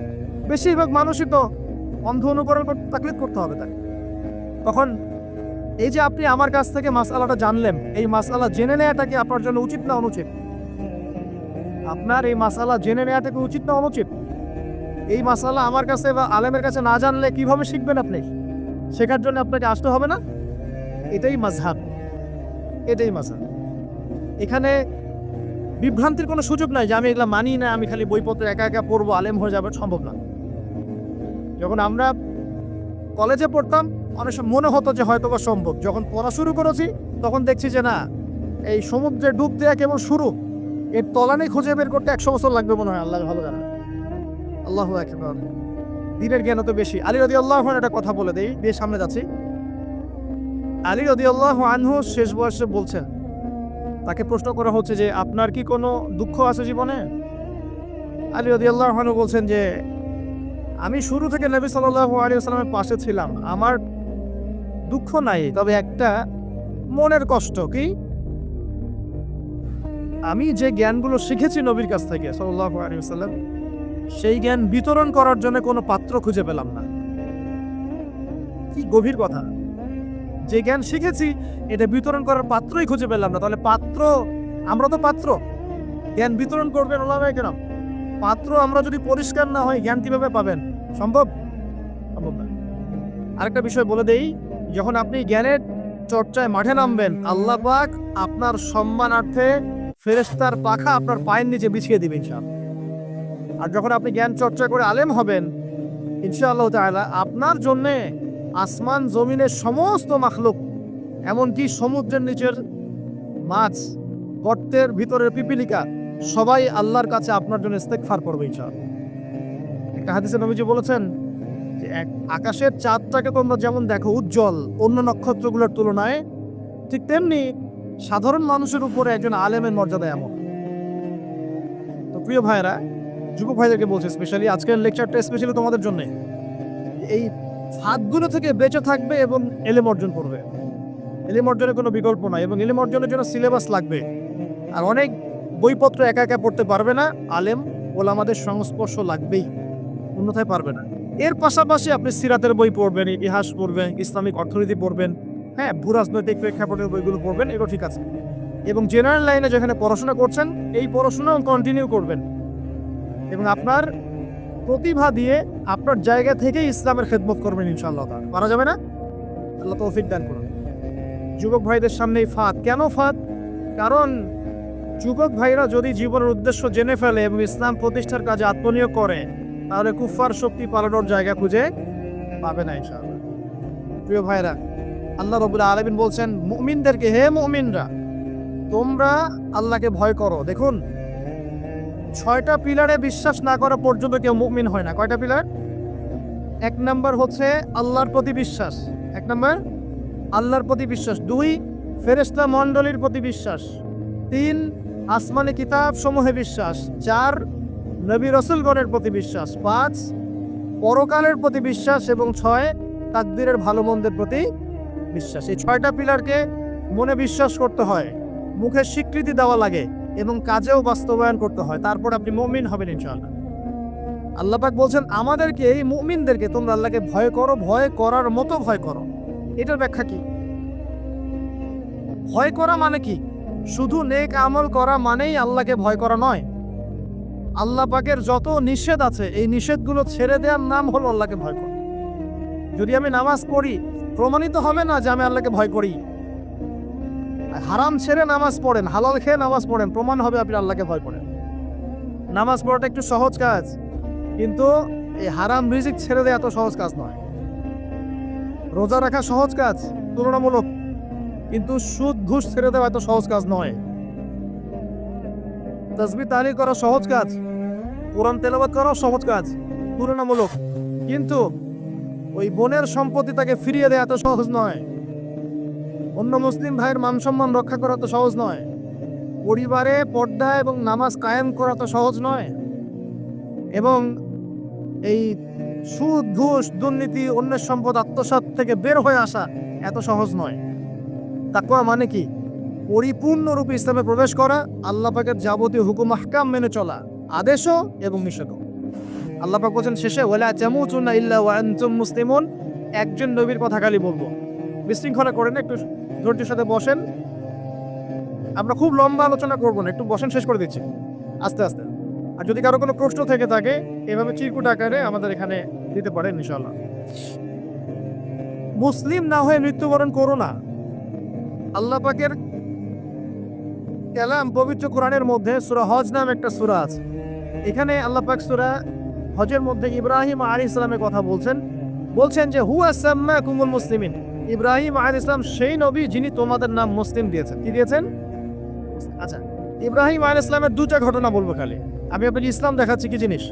বেশিরভাগ মানুষই তো অন্ধ অনুকরণ তাকলিদ করতে হবে তাকে। তখন এই যে আপনি আমার কাছ থেকে মাসআলাটা জানলেন, এই মাসআলা জেনে নেওয়াটা কি আপনার জন্য উচিত না অনুচিত? আপনার এই মাসআলা জেনে নেওয়াটা কি উচিত না অনুচিত? এই মাসআলা আমার কাছে বা আলেমের কাছে না জানলে কিভাবে শিখবেন আপনি? শেখার জন্য আপনাকে আসতে হবে না? এটাই মাযহাব। এখানে বিভ্রান্তির কোনো সুযোগ নাই যে আমি এগুলা মানি না, আমি খালি বইপত্র একা একা পড়বো, আলেম হয়ে যাবে, সম্ভব না। যখন আমরা কলেজে পড়তাম অনেক সময় মনে হতো যে হয়তো বা সম্ভব, যখন পড়া শুরু করেছি তখন দেখছি যে না, এই সমুদ্রে ডুব দেওয়া কেবল শুরু, এর তলানি খুঁজে বের করতে 100 বছর লাগবে মনে হয়, আল্লাহ ভালো জানে। আল্লাহু আকবার। দিনের জ্ঞান তো বেশি। আলী রাদিয়াল্লাহু আনহু একটা কথা বলে দেই, দিয়ে সামনে যাচ্ছি। আলী রাদিয়াল্লাহু আনহু শেষ বয়সে বলছেন, তাকে প্রশ্ন করা হচ্ছে যে আপনার কি কোনো দুঃখ আছে জীবনে? আলী রাদিয়াল্লাহু আনহু বলছেন যে আমি শুরু থেকে নবী সাল্লাল্লাহু আলাইহি ওয়াসাল্লামের পাশে ছিলাম, আমার দুঃখ নাই, তবে একটা মনের কষ্ট। কি? আমি যে জ্ঞানগুলো শিখেছি নবীর কাছ থেকে সাল্লাল্লাহু আলাইহি ওয়াসাল্লাম, সেই জ্ঞান বিতরণ করার জন্য কোনো পাত্র খুঁজে পেলাম না। কি গভীর কথা! যে জ্ঞান শিখেছি এটা বিতরণ করার পাত্রই খুঁজে পেলাম না। তাহলে পাত্র, আমরা তো পাত্র, জ্ঞান বিতরণ করবেন ওলামায়ে কেরাম। পাত্র আমরা যদি পরিষ্কার না হয় জ্ঞান কিভাবে পাবেন? সম্ভব? সম্ভব না। আরেকটা বিষয় বলে দেই, যখন আপনি জ্ঞানের চর্চায় মাঠে নামবেন, আল্লাহ পাক আপনার সম্মানার্থে ফেরেশতার পাখা আপনার পায়ের নিচে বিছিয়ে দিবেন ইনশাআল্লাহ। আর যখন আপনি জ্ঞান চর্চা করে আলেম হবেন ইনশাআল্লাহ তাআলা, আপনার জন্যে আসমান জমিনের সমস্ত মাখলুক, এমনকি সমুদ্রের নিচের মাছ, গর্তের ভিতরের পিপিলিকা, সবাই আল্লাহর কাছে আপনার জন্য ইস্তেগফার করবে ইনশাআল্লাহ। একটা হাদিসে নবীজি বলেছেন যে আকাশের চাঁদটাকে তোমরা যেমন দেখো উজ্জ্বল অন্য নক্ষত্রগুলোর তুলনায়, ঠিক তেমনি সাধারণ মানুষের উপরে একজন আলেমের মর্যাদা এমন। তো প্রিয় ভাইরা, যুবক ভাইদেরকে বলছে, স্পেশালি আজকের লেকচারটা স্পেশালি তোমাদের জন্য, এই ফাঁদগুলো থেকে বেঁচে থাকবে এবং এলেম অর্জন করবে। এলেম অর্জনের কোনো বিকল্প নাই, এবং এলেম অর্জনের জন্য সিলেবাস লাগবে। আর অনেক বইপত্র একা একা পড়তে পারবে না, আলেম ওলামাদের সংস্পর্শ লাগবেই, অন্যথায় পারবে না। এর পাশাপাশি আপনি সিরাতের বই পড়বেন, ইতিহাস পড়বেন, ইসলামিক অর্থনীতি পড়বেন, হ্যাঁ, ভূরাজনৈতিক প্রেক্ষাপটের বইগুলো পড়বেন, এগুলো ঠিক আছে। এবং জেনারেল লাইনে যেখানে পড়াশোনা করছেন এই পড়াশোনাও কন্টিনিউ করবেন, এবং আপনার প্রতিভা দিয়ে আপনার জায়গা থেকে ইসলামের খেদমত করবেন ইনশাআল্লাহ। পারা যাবে না? আল্লাহ তৌফিক দান করুন। যুবক ভাইদের সামনে এই ফাঁদ। কেন ফাঁদ? কারণ যুবক ভাইরা যদি জীবনের উদ্দেশ্য জেনে ফেলে এবং ইসলাম প্রতিষ্ঠার কাজে আত্মনিয়োগ করে, তাহলে কুফার শক্তি পালানোর জায়গা খুঁজে পাবে না ইনশাআল্লাহ। প্রিয় ভাইরা, আল্লাহ রাব্বুল আলামিন বলছেন মুমিনদেরকে, হে মুমিনরা, তোমরা আল্লাহকে ভয় করো। দেখুন, 6টা পিলারে বিশ্বাস না করা পর্যন্ত কেউ মুমিন হয় না। কয়টা পিলার? 1 নাম্বার হচ্ছে আল্লাহর প্রতি বিশ্বাস। 1 নাম্বার আল্লাহর প্রতি বিশ্বাস। 2 ফেরেশতা মণ্ডলীর প্রতি বিশ্বাস। 3 আসমানি কিতাব সমূহে বিশ্বাস। 4 নবী রাসূলগণের প্রতি বিশ্বাস। 5 পরকালের প্রতি বিশ্বাস। এবং 6 তাকদীরের ভালো মন্দের প্রতি বিশ্বাস। এই 6টা পিলারকে মনে বিশ্বাস করতে হয়, মুখে স্বীকৃতি দেওয়া লাগে, এবং কাজেও বাস্তবায়ন করতে হয়। তারপর আপনি মুমিন হবেন ইনশাআল্লাহ। আল্লাহ পাক বলছেন আমাদেরকে, এই মুমিনদেরকে, তোমরা আল্লাহকে ভয় করো, ভয় করার মতো ভয় করো। এটার ব্যাখ্যা কি? ভয় করা মানে কি? শুধু নেক আমল করা মানেই আল্লাহকে ভয় করা নয়। আল্লাহ পাকের যত নিষেধ আছে এই নিষেধগুলো ছেড়ে দেওয়ার নাম হলো আল্লাহকে ভয় করা। যদি আমি নামাজ পড়ি, প্রমাণিত হবে না যে আমি আল্লাহকে ভয় করি। হারাম ছেড়ে নামাজ পড়েন, হালাল খেয়ে নামাজ পড়েন, প্রমাণ হবে আপনি আল্লাহকে ভয় করেন। নামাজ পড়াটা একটু সহজ কাজ, কিন্তু এই হারাম রিজিক ছেড়ে দেওয়া এত সহজ কাজ নয়। রোজা রাখা সহজ কাজ তুলনামূলক, কিন্তু সুদ ঘুষ ছেড়ে দেওয়া এত সহজ কাজ নয়। তাসবিহ তাহলিল করা সহজ কাজ, কোরআন তেলাওয়াত করাও সহজ কাজ তুলনামূলক, কিন্তু ওই বোনের সম্পত্তি তাকে ফিরিয়ে দেওয়া এত সহজ নয়। অন্য মুসলিম ভাইয়ের মান সম্মান রক্ষা করা তো সহজ নয়। পরিবারে পর্দা এবং নামাজ কায়েম করা তো সহজ নয়। এবং এই সুদ ঘুষ দুর্নীতি অন্যের সম্পদ আত্মসাৎ থেকে বের হয়ে আসা এত সহজ নয়। তাকওয়া মানে কি? পরিপূর্ণরূপে ইসলামে প্রবেশ করা, আল্লাহ পাকের যাবতীয় হুকুম আহকাম মেনে চলা, আদেশও এবং নিষেধও। আল্লাহ পাক বলেন শেষে, ওয়ালা তামুতুন্না ইল্লা ওয়া আনতুম মুসলিমুন। একজন নবীর কথা খালি বলবো, বিশৃঙ্খলা করেন, একটু ধৈর্যের সাথে বসেন। আমরা খুব লম্বা আলোচনা করবো না, একটু বসেন, শেষ করে দিচ্ছি আস্তে আস্তে। আর যদি কারো কোনো প্রশ্ন থেকে থাকে এভাবে চিরকুট আকারে আমাদের এখানে দিতে পারেন ইনশাআল্লাহ। মুসলিম না হয়ে মৃত্যুবরণ করো না। আল্লাহ পাকের কালাম পবিত্র কোরআনের মধ্যে সূরা হজ নাম একটা সূরা আছে। এখানে আল্লাহ পাক সূরা হজের মধ্যে ইব্রাহিম আলাইহিস সালামের কথা বলছেন যে হুয়া সাম্মাকুমুল মুসলিমিন। ইব্রাহিম আলাইহিস সালাম সেই নবী যিনি তোমাদের নাম মুসলিম দিয়েছেন। কি দিয়েছেন? আচ্ছা, ইব্রাহিম আলাইহিস সালামের 2টা ঘটনা বলবো খালি। আমি আপনাকে ইসলাম দেখাচ্ছি কি জিনিস।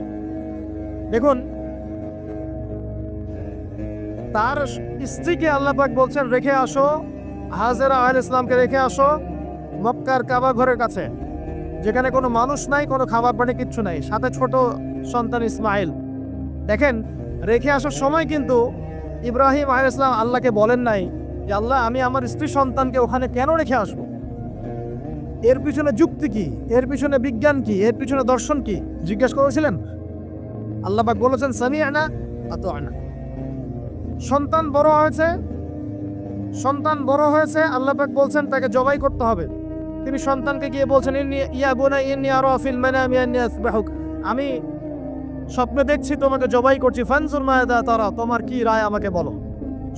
দেখুন, তার স্ত্রীকে আল্লাহ পাক বলছেন রেখে আসো, হাজেরা আলাইহিস সালামকে রেখে আসো মক্কার কাবা ঘরের কাছে, যেখানে কোনো মানুষ নাই, কোনো খাবার পানি কিচ্ছু নাই, সাথে ছোট সন্তান ইসমাইল। দেখেন, রেখে আসার সময় কিন্তু ইব্রাহিম আলাইহিস সালাম আল্লাহকে বলেন নাই যে আল্লাহ আমি আমার স্ত্রী সন্তানকে ওখানে কেন রেখে আসবো, এর পিছনে যুক্তি কি, এর পিছনে বিজ্ঞান কি, এর পিছনে দর্শন কি জিজ্ঞেস করেছিলেন? আল্লাহ পাক বলেছেন সামিআনা আতা'না। সন্তান বড় হয়েছে, আল্লাহ পাক বলছেন তাকে জবাই করতে হবে। তিনি সন্তানকে গিয়ে বলছেন ইয়া বুনাইয়া ইন্নী আরা ফিল মানামি আন্নী আসবাহুক, আমি স্বপ্নে দেখছি তোমাকে জবাই করছি, ফানজুর মাযা তারা, তোমার কি রায় আমাকে বলো।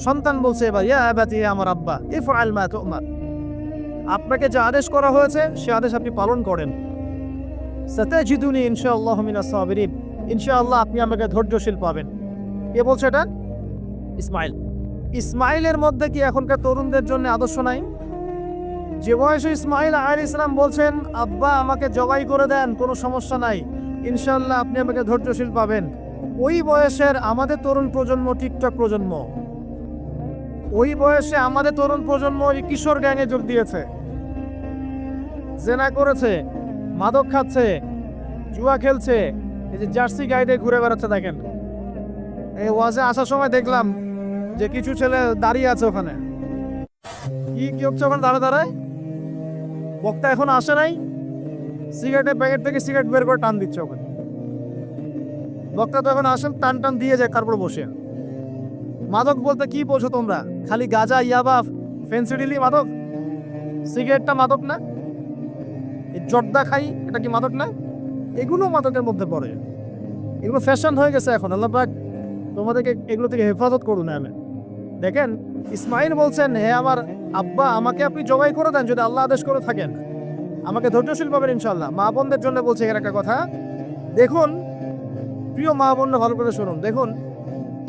সন্তান বলছে এবার ইয়া আবাতি, আমার আব্বা, ইফআল মা তু'মার, আপনাকে যে আদেশ করা হয়েছে সে আদেশ আপনি পালন করেন। সাতাজিদুনি ইনশাআল্লাহু মিনাস সাবিরিন, ইনশাআল্লাহ আপনি আমাকে ধৈর্যশীল পাবেন। কে বলছে এটা? ইসমাইল। ইসমাইলের মধ্যে কি এখনকার তরুণদের জন্য আদর্শ নাই? যে বয়সে ইসমাইল আলাইহিস সালাম বলছেন আব্বা আমাকে জবাই করে দেন, কোনো সমস্যা নাই, ইনশাআল্লাহ আপনি আমাকে ধৈর্যশীল পাবেন, ওই বয়সের আমাদের তরুণ প্রজন্ম, টিকটক প্রজন্ম, ওই বয়সে আমাদের তরুণ প্রজন্ম ওই কিশোর গ্যাংয়ে যোগ দিয়েছে, জেনা করেছে, মাদক খাচ্ছে, জুয়া খেলছে, এই যে জার্সি গাইডে ঘুরে বেড়াচ্ছে। দেখেন এই ওয়াজে আসার সময় দেখলাম যে কিছু ছেলে দাঁড়িয়ে আছে ওখানে, কি হচ্ছে ওখানে দাঁড়ায়, বক্তা এখন আসে নাই, সিগারেটের প্যাকেট থেকে সিগারেট বের করে টান দিচ্ছে ওখানে। বক্তা তো এখন আসেন, টান দিয়ে যায়, তারপর বসে। মাদক বলতে কি বোঝো তোমরা? খালি গাঁজা, ইয়াবা, ফেন্সিডিলি মাদক? সিগারেটটা মাদক না? এই জর্দা খাই, এটা কি মাদক না? এগুলো মাদকের মধ্যে পড়ে, এগুলো ফ্যাশন হয়ে গেছে এখন। আল্লাহ পাক তোমাদেরকে এগুলো থেকে হেফাজত করুন। আমি দেখেন ইসমাইল বলছেন হে আমার আব্বা আমাকে আপনি জবাই করে দেন, যদি আল্লাহ আদেশ করে থাকেন, আমাকে ধৈর্যশীল পাবেন ইনশাআল্লাহ। মা বোনদের জন্য বলছে এর একটা কথা, দেখুন প্রিয় মা বোনরা ভালো করে শুনুন। দেখুন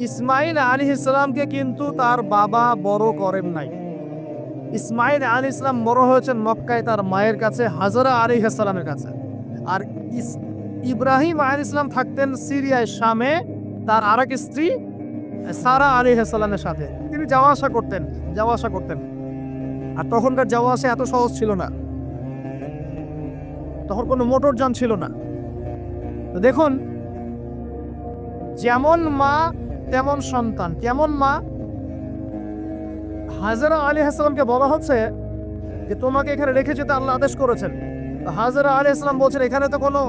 ইসমাইল আলাইহিস সালামকে কিন্তু তার বাবা বড় করেন নাই। ইসমাইল আলাইহিস সালাম বড় হয়েছেন মক্কায় তার মায়ের কাছে, হাজরা আলাইহিস সালামের কাছে। আর ইব্রাহিম আলাইহিস সালাম থাকতেন সিরিয়ায়, শামে, তার আরেক স্ত্রী সারা আলাইহিস সালামের সাথে। তিনি যাওয়া আসা করতেন। আর তখনকার যাওয়া আসা এত সহজ ছিল না, তখন কোনো মোটর যান ছিল না। তো দেখুন যেমন মা তেমন সন্তান। কেমন মা? হাজরা আলাইহিস সালামকে বলা হচ্ছে যে তোমাকে এখানে রেখে যেতে আল্লাহ আদেশ করেছেন। হাজরা আলাইহিস সালাম বলছেন এখানে তো কোনো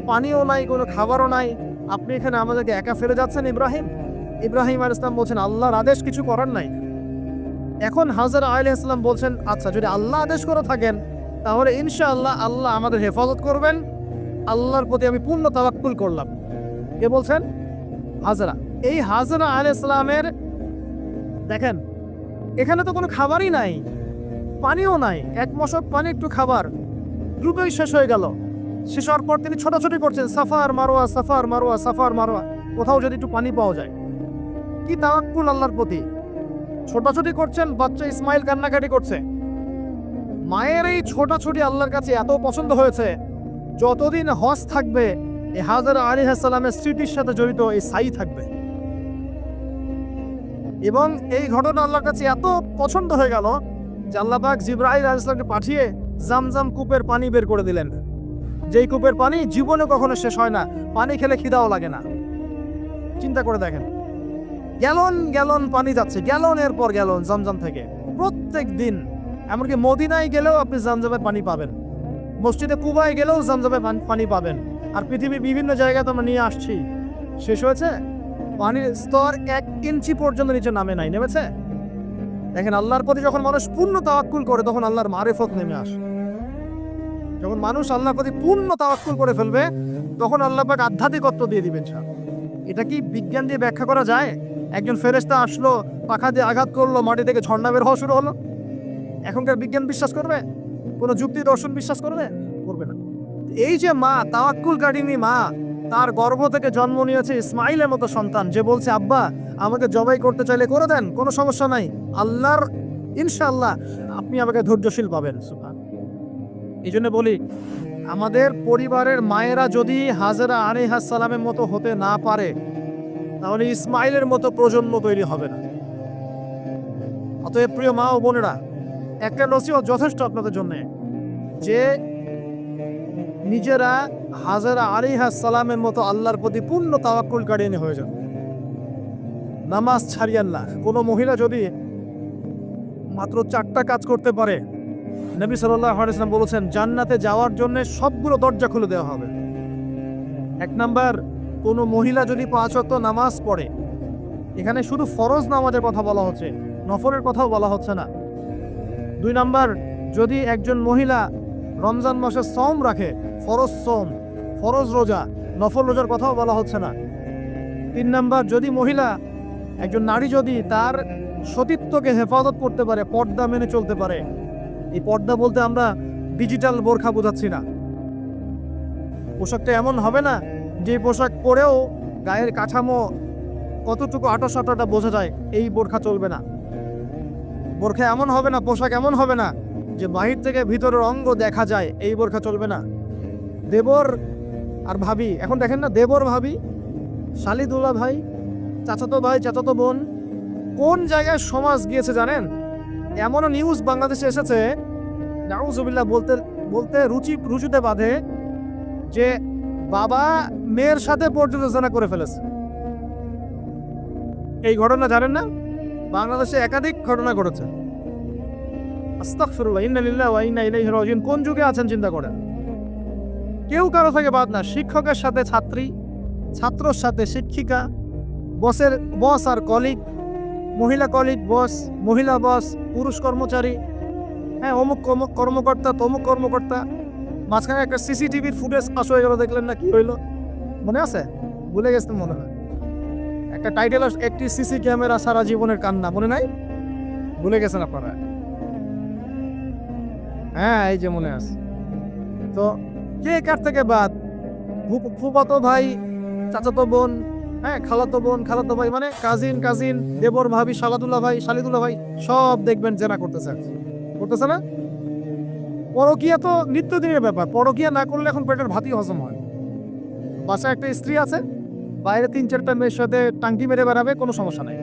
পানিও নাই, কোনো খাবারও নাই, আপনি এখানে আমাদেরকে একা ফেলে যাচ্ছেন। ইব্রাহিম আলাইহিস সালাম বলছেন আল্লাহর আদেশ, কিছু করার নাই। এখন হাজরা আলাইহিস সালাম বলছেন আচ্ছা যদি আল্লাহ আদেশ করে থাকেন তাহলে ইনশাআল্লাহ আল্লাহ আমাদের হেফাজত করবেন, আল্লাহর প্রতি আমি পূর্ণ তাওয়াক্কুল করলাম। কে বলছেন? হাজরা। এই হাজরা আলাইহিস সালামের দেখেন এখানে তো কোনো খাবারই নাই, পানিও নাই, এক মশক পানি, একটু খাবার, দ্রুতই শেষ হয়ে গেল। শেষ হওয়ার পর তিনি ছোটাছুটি করছেন, সাফার মারোয়া, কোথাও যদি একটু পানি পাওয়া যায়। কি তাওয়াক্কুল আল্লাহর প্রতি, ছোটাছুটি করছেন। বাচ্চা ইসমাইল কান্নাকাটি করছে। মায়ের এই ছোটাছুটি আল্লাহর কাছে এত পছন্দ হয়েছে, যতদিন হজ থাকবে এই হাজরা আলাইহিস সালামের স্মৃতির সাথে জড়িত এই ছাই থাকবে। এবং এই ঘটনা আল্লাহর কাছে এত পছন্দ হয়ে গেল যে আল্লাহ পাক জিবরাইল আলাইহিস সালামকে পাঠিয়ে জামজাম কূপের পানি বের করে দিলেন, যেই কূপের পানি জীবনে কখনো শেষ হয় না, পানি খেলে খিদাও লাগে না। চিন্তা করে দেখেন, গ্যালন পানি যাচ্ছে, গ্যালনের পর গ্যালন জামজাম থেকে প্রত্যেক দিন। এমনকি মদিনায় গেলেও আপনি জামজামের পানি পাবেন, মসজিদে কুবায় গেলেও জামজামের পানি পাবেন। আর পৃথিবীর বিভিন্ন জায়গায় তো আমরা নিয়ে আসছি, শেষ হয়েছে? পানির স্তর 1 ইঞ্চি পর্যন্ত নিচে নেমেছে। দেখেন আল্লাহর প্রতি যখন মানুষ পূর্ণ তাওয়াক্কুল করে তখন আল্লাহর মারিফত নেমে আসে। যখন মানুষ আল্লাহর প্রতি পূর্ণ তাওয়াক্কুল করে ফেলবে তখন আল্লাহ পাক আধ্যাত্মিকত্ব দিয়ে দিবেন। এটা কি বিজ্ঞান দিয়ে ব্যাখ্যা করা যায়? একজন ফেরেশতা আসলো, পাখা দিয়ে আঘাত করলো, মাটি থেকে ঝর্ণা বের হওয়া শুরু হলো, এখনকার বিজ্ঞান বিশ্বাস করবে? কোনো যুক্তি দর্শন বিশ্বাস করবে না। এই যে মা, তাওয়াক্কুল কারিনী মা, তার গর্ভ থেকে জন্ম নিয়েছে ইসমাইলের মতো সন্তান, যে বলছে আব্বা আমাকে জবাই করতে চাইলে করে দেন, কোনো সমস্যা নাই, আল্লাহর ইনশাআল্লাহ আপনি আমাকে ধৈর্যশীল পাবেন। এই জন্য বলি আমাদের পরিবারের মায়েরা যদি হাজরা আলাইহিস সালামের মতো হতে না পারে তাহলে ইসমাইলের মতো প্রজন্ম তৈরি হবে না। অতএব প্রিয় মা ও বোনেরা, একটা নসিহত যথেষ্ট আপনাদের জন্য, যে নিজেরা হাজরা আলাইহিস সালামের মতো আল্লাহর প্রতি পূর্ণ তাওয়াক্কুলকারী হয়ে যান। নামাজ ছাড়িয়েন না। কোনো মহিলা যদি মাত্র 4টা কাজ করতে পারে, নবী সাল্লাল্লাহু আলাইহি ওয়াসাল্লাম বলেছেন জান্নাতে যাওয়ার জন্য সবগুলো দরজা খুলে দেওয়া হবে। 1 নাম্বার, কোনো মহিলা যদি 5 ওয়াক্ত নামাজ পড়ে, এখানে শুধু ফরজ নামাজের কথা বলা হচ্ছে, নফলের কথাও বলা হচ্ছে না। 2 নাম্বার, যদি একজন মহিলা রমজান মাসে সওম রাখে, ফরজ সওম, ফরজ রোজা, নফল রোজার কথাও বলা হচ্ছে না। 3 নাম্বার, যদি মহিলা, একজন নারী যদি তার সতীত্বকে হেফাজত করতে পারে, পর্দা মেনে চলতে পারে। এই পর্দা বলতে আমরা ডিজিটাল বোরখা বোঝাচ্ছি না। পোশাকটা এমন হবে না যে পোশাক পরেও গায়ের কাঠামো কতটুকু আঁটো-সাঁটোটা বোঝা যায়, এই বোরখা চলবে না। বোরখা এমন হবে না, পোশাক এমন হবে না যে বাহির থেকে ভিতরের অঙ্গ দেখা যায়, এই বোরখা চলবে না। দেবর আর ভাবি, এখন দেখেন না, দেবর ভাবি, শালিদুল্লাহ ভাই, চাচাতো ভাই, চাচাতো বোন, কোন জায়গায় সমাজ গিয়েছে জানেন? এমনও নিউজ বাংলাদেশে এসেছে, নাউজুবিল্লাহ বলতে বলতে রুচিতে বাঁধে, যে বাবা মেয়ের সাথে পর্যন্ত জেনা করে ফেলেছে। এই ঘটনা জানেন না? বাংলাদেশে একাধিক ঘটনা ঘটেছে। আস্তাগফিরুল্লাহ, ইন্না লিল্লাহি ওয়া ইন্না ইলাইহি রাজিউন। কোন যুগে আছেন চিন্তা করেন। কেউ কারো থেকে বাদ না, শিক্ষকের সাথে ছাত্রী, ছাত্রর সাথে শিক্ষিকা, বস আর কলিগ, মহিলা কলিগ বস, মহিলা বস, পুরুষ কর্মচারী, হ্যাঁ অমুক কর্মকর্তা, তমুক কর্মকর্তা। মাঝখানে একটা সিসিটিভির ফুটেজ পাস হয়ে গেল, দেখলেন না কি হইল? মনে আছে? ভুলে গেছেন মনে হয়। একটা টাইটেল, একটি সিসি ক্যামেরা সারা জীবনের কান্না, মনে নাই? ভুলে গেছেন আপনারা? হ্যাঁ, এই যে মনে আছে। তো কে কার থেকে বাদ? ফুফাতো ভাই, চাচাতো বোন, হ্যাঁ খালাতো বোন, খালাতো ভাই, মানে কাজিন, দেবর ভাবি, শালিদুল্লাহ ভাই, সব দেখবেন জেনা করতেছে না? পরকিয়া তো নিত্যদিনের ব্যাপার। পরকিয়া না করলে এখন পেটের ভাতই হজম হয়। বাসায় একটা স্ত্রী আছে, বাইরে 3-4টা মেয়ের সাথে টাঙ্কি মেরে বেড়াবে, কোনো সমস্যা নাই।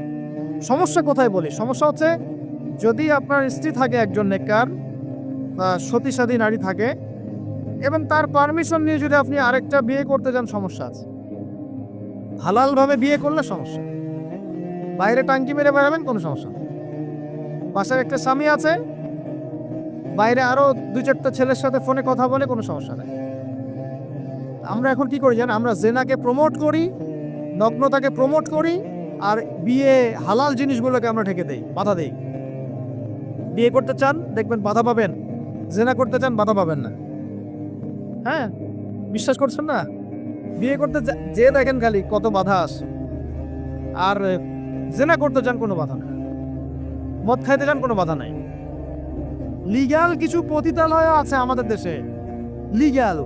সমস্যা কোথায় বলি? সমস্যা হচ্ছে যদি আপনার স্ত্রী থাকে একজন নেককার বা সতীসাধী নারী থাকে, এবং তার পারমিশন নিয়ে যদি আপনি আরেকটা বিয়ে করতে যান, সমস্যা আছে। হালালভাবে বিয়ে করলে সমস্যা, বাইরে টাঙ্কি মেরে বেড়াবেন, কোনো সমস্যা নেই। বাসায় একটা স্বামী আছে, বাইরে আরো 2-4টা ছেলের সাথে ফোনে কথা বলে, কোনো সমস্যা নেই। আমরা এখন কি করি জানেন? আমরা জেনাকে প্রমোট করি, নগ্নতাকে প্রমোট করি, আর বিয়ে হালাল জিনিসগুলোকে আমরা ঢেকে দেই, বাধা দেই। বিয়ে করতে চান, দেখবেন বাধা পাবেন। জেনা করতে চান, বাধা পাবেন না। হ্যাঁ, বিশ্বাস করছেন না? বিয়ে করতে যে দেখেন খালি কত বাধা আসে, আর জেনা করতে চান, কোনো বাধা নেই। মদ খাইতে চান, কোনো বাধা নাই। লিগ্যাল কিছু পতিতালয় আছে আমাদের দেশে, লিগ্যাল,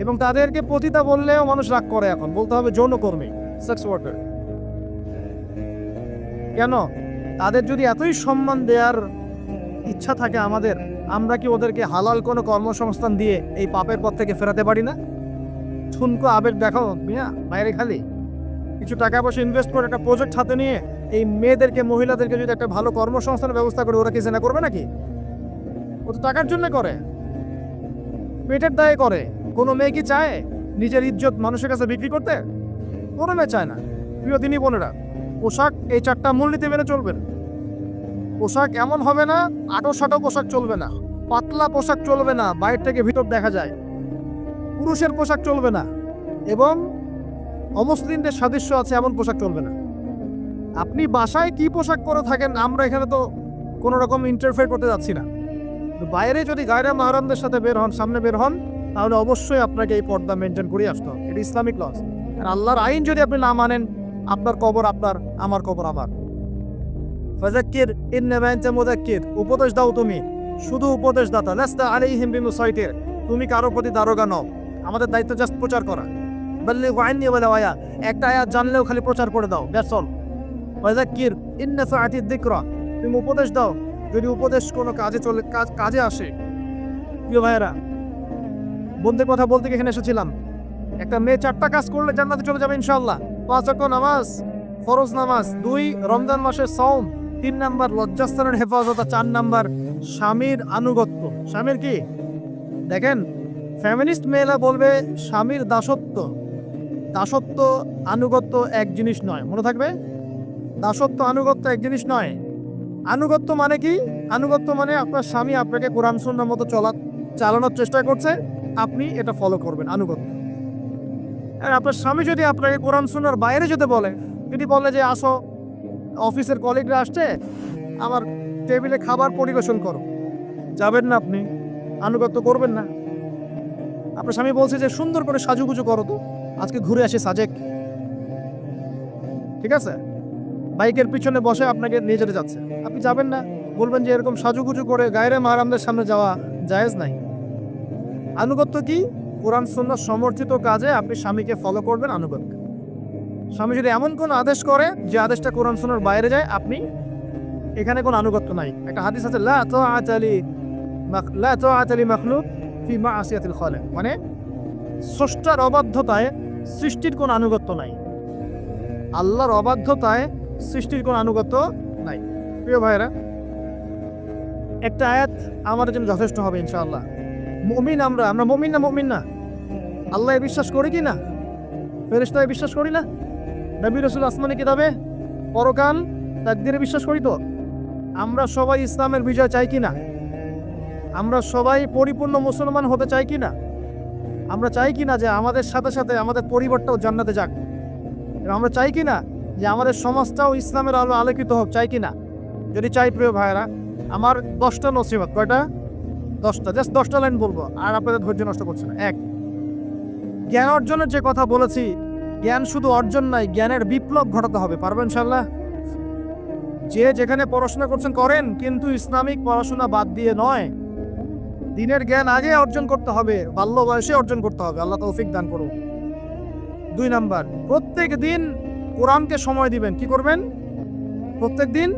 এবং তাদেরকে পতিতা বললেও মানুষ রাগ করে। এখন বলতে হবে যৌনকর্মী, সেক্স ওয়ার্কার। কেন? তাদের যদি এতই সম্মান দেওয়ার ইচ্ছা থাকে আমাদের, আমরা কি ওদেরকে হালাল কোনো কর্মসংস্থান দিয়ে এই পাপের পথ থেকে ফেরাতে পারি না? ঠুনকো আবেগ দেখাও মিয়া, বাইরে খালি কিছু টাকা পয়সা ইনভেস্ট করে একটা প্রজেক্ট হাতে নিয়ে এই মেয়েদেরকে, মহিলাদেরকে যদি একটা ভালো কর্মসংস্থানের ব্যবস্থা করে, ওরা কি জেনা করবে নাকি? ও তো টাকার জন্য করে, পেটের দায়ে করে। কোনো মেয়ে কি চায় নিজের ইজ্জত মানুষের কাছে বিক্রি করতে? কোনো মেয়ে চায় না। প্রিয় দিনী বোনেরা, পোশাক এই 4টা মূলনীতি মেনে চলবেন। পোশাক এমন হবে না, আটো-সাটো পোশাক চলবে না, পাতলা পোশাক চলবে না, বাইরে থেকে ভিতর দেখা যায়। পুরুষের পোশাক চলবে না, এবং অমুসলিমদের সাদৃশ্য আছে এমন পোশাক চলবে না। আপনি বাসায় কি পোশাক পরে থাকেন, আমরা এখানে তো কোনো রকম ইন্টারফেয়ার করতে যাচ্ছি না। বাইরে যদি গায়রে মাহরামদের সাথে বের হন, সামনে বের হন, তাহলে অবশ্যই আপনাকে এই পর্দা মেনটেন করে আসতে হবে। এটা ইসলামিক লস। আর আল্লাহর আইন যদি আপনি না মানেন, আপনার কবর আপনার, আমার কবর আমার। ফাযাক্কির ইন্নামা আনতা মুযাক্কির, উপদেশ দাও তুমি, শুধু উপদেশদাতা। লাস্তা আলাইহিম বিমুসাইতির, তুমি কারো প্রতি দারোগা নও। আমাদের দায়িত্ব জাস্ট প্রচার করা। বাল্লিগু আন্নী ওয়ালাউ আয়া, একটা আয়াত জানলেও খালি প্রচার করে দাও, দ্যাটস অল। ফাযাক্কির ইন্নাফাআতিদ যিকরা, তুমি উপদেশ দাও যদি উপদেশ কোনো কাজে আসে। প্রিয় ভাইয়েরা, বন্ধুদের কথা বলতে এখানে এসেছিলাম। একটা মেয়ে 4টা কাজ করলে জান্নাতে চলে যাবে ইনশাআল্লাহ। 5 ওয়াক্ত নামাজ, ফরজ নামাজ, 2 রমজান মাসের সওম, 3 নাম্বার লজ্জাস্থানের হেফাজত, 4 নাম্বার স্বামীর আনুগত্য। স্বামীর কি দেখেন, ফ্যামিনিস্ট মেয়েরা বলবে স্বামীর দাসত্ব। আনুগত্য এক জিনিস নয়, মনে থাকবে। দাসত্ব আনুগত্য এক জিনিস নয়। আনুগত্য মানে কি? আনুগত্য মানে আপনার স্বামী আপনাকে কোরআন সুন্নাহর মতো চালানোর চেষ্টা করছে, আপনি এটা ফলো করবেন, আনুগত্য। আর আপনার স্বামী যদি আপনাকে কোরআন সুন্নাহর বাইরে যেতে বলে, যদি বলে যে আসো অফিসের কলিগরা আসছে, আমার টেবিলে খাবার পরিবেশন করো, যাবেন না আপনি, আনুগত্য করবেন না। আপনার স্বামী বলছে যে সুন্দর করে সাজুগুজু করো, তো আজকে ঘুরে আসে সাজেক, ঠিক আছে, বাইকের পিছনে বসে আপনাকে নিয়ে যেতে যাচ্ছে, আপনি যাবেন না, বলবেন যে এরকম সাজুগুজু করে গায়রে মাহারামদের সামনে যাওয়া জায়েজ নাই। আনুগত্য কি? কোরআন সুন্নাহ সমর্থিত কাজে আপনি স্বামীকে ফলো করবেন, আনুগত্য। স্বামী যদি এমন কোন আদেশ করে যে আদেশটা কোরআন সুন্নাহর বাইরে যায়, আপনি এখানে কোনো আনুগত্য নাই। একটা হাদিস আছে, লা তাআতা লি মাখলুক ফি মা'সিয়াতিল খালিক, মানে স্রষ্টার অবাধ্যতায় সৃষ্টির কোনো আনুগত্য নাই। আল্লাহর অবাধ্যতায় সৃষ্টির কোনো আনুগত্য নাই। প্রিয় ভাইরা, একটা আয়াত আমাদের জন্য যথেষ্ট হবে ইনশাআল্লাহ। মুমিন আমরা মুমিন না? আল্লাহ বিশ্বাস করি কি না? ফেরেশতায় বিশ্বাস করি না? নবী রাসূল আসমানি কিতাবে, পরকাল, তাকদীরে বিশ্বাস করি তো? আমরা সবাই ইসলামের বিজয় চাই কি না? আমরা সবাই পরিপূর্ণ মুসলমান হতে চাই কি না? আমরা চাই কি না যে আমাদের সাথে সাথে আমাদের পরিবারটাও জান্নাতে যাক? আমরা চাই কি না যে আমাদের সমাজটাও ইসলামের আলো আলোকিত হোক? চাই কি না? যদি চাই প্রিয় ভাইরা, আমার 10টা নসিহত। কয়টা? 10টা, জাস্ট 10টা লাইন বলবো, আর আপনাদের ধৈর্য নষ্ট করছে না। এক, জ্ঞান অর্জনের যে কথা বলেছি, জ্ঞান শুধু অর্জন নাই, জ্ঞানের বিপ্লব ঘটাতে হবে। পারবেন ইনশাআল্লাহ? যে যেখানে পড়াশোনা করছেন করেন, কিন্তু ইসলামিক পড়াশোনা বাদ দিয়ে নয়। দিনের জ্ঞান আগে অর্জন করতে হবে, বাল্য বয়সে অর্জন করতে হবে। আল্লাহ তৌফিক দান করুন। 2 নাম্বার, প্রত্যেক দিন কোরআনকে সময় দিবেন। কি করবেন? প্রত্যেক দিন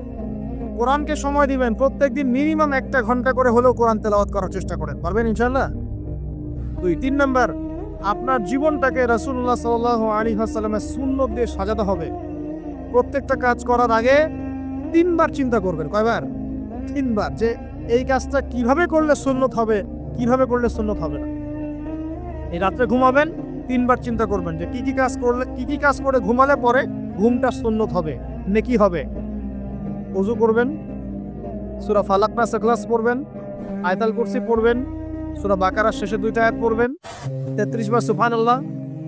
কোরআনকে সময় দিবেন। প্রত্যেক দিন মিনিমাম 1 ঘন্টা করে হলেও কোরআন তেলাওয়াত করার চেষ্টা করেন। পারবেন ইনশাআল্লাহ? 3 নাম্বার, আপনার জীবনটাকে রাসূলুল্লাহ সাল্লাল্লাহু আলাইহি ওয়াসাল্লামের সুন্নাত দিয়ে সাজাতে হবে। প্রত্যেকটা কাজ করার আগে 3 বার চিন্তা করবেন। কয়বার? 3 বার, যে এই কাজটা কিভাবে করলে সুন্নত হবে, কিভাবে করলে সুন্নত হবে না। এই রাত্রে ঘুমাবেন, 3 বার চিন্তা করবেন যে কি কি কাজ করে ঘুমালে পরে ঘুমটা সুন্নত হবে, নেকি হবে। ওযু করবেন, সূরা ফালাক নাস ইখলাস পড়বেন, আয়াতুল কুরসি পড়বেন, সূরা বাকারার শেষে 2টা আয়াত পড়বেন, 33 বার সুবহানাল্লাহ,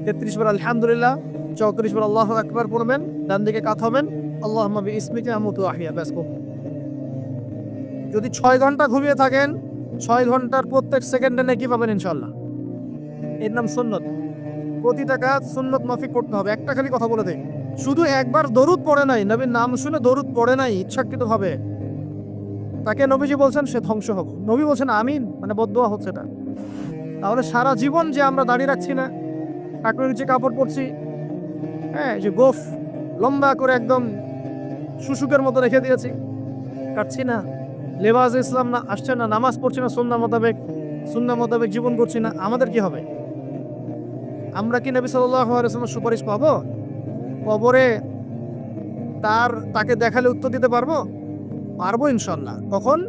33 বার আলহামদুলিল্লাহ, 34 বার আল্লাহু আকবার পড়বেন। ডান দিকে কাত হবেন, আল্লাহুম্মা বিইসমিকা আমুতু ওয়া আহইয়া। ব্যাস। যদি 6 ঘন্টা ঘুমিয়ে থাকেন, 6 ঘন্টার প্রত্যেক সেকেন্ডে নেকি পাবেন ইনশাআল্লাহ। এর নাম সুন্নত। প্রতিটা কাজ সুন্নত মাফিক করতে হবে। একটা খালি কথা বলে দেই, শুধু একবার দরুদ পড়ে নাই, নবীর নাম শুনে দরুদ পড়ে নাই ইচ্ছাকৃতভাবে, তাকে নবীজি বলছেন সে ধ্বংস হোক। নবী বলছেন আমিন, মানে বদদোয়া হচ্ছে এটা। তাহলে সারা জীবন যে আমরা দাঁড়িয়ে রাখছি না, টাকুর নিচে কাপড় পরছি, হ্যাঁ, যে গোফ লম্বা করে একদম শুশুকের মতো রেখে দিয়েছি, কাটছি না, লেবাস ইসলাম না আসছে না, নামাজ পড়ছি না সুন্নাহ মোতাবেক জীবন করছি না, আমাদের কি হবে? আমরা কি নবী সাল্লাল্লাহু আলাইহি ওয়াসাল্লামের সুপারিশ পাবো? কবরে তাকে দেখালে উত্তর দিতে পারবো? পারবো ইনশাআল্লাহ। কখন?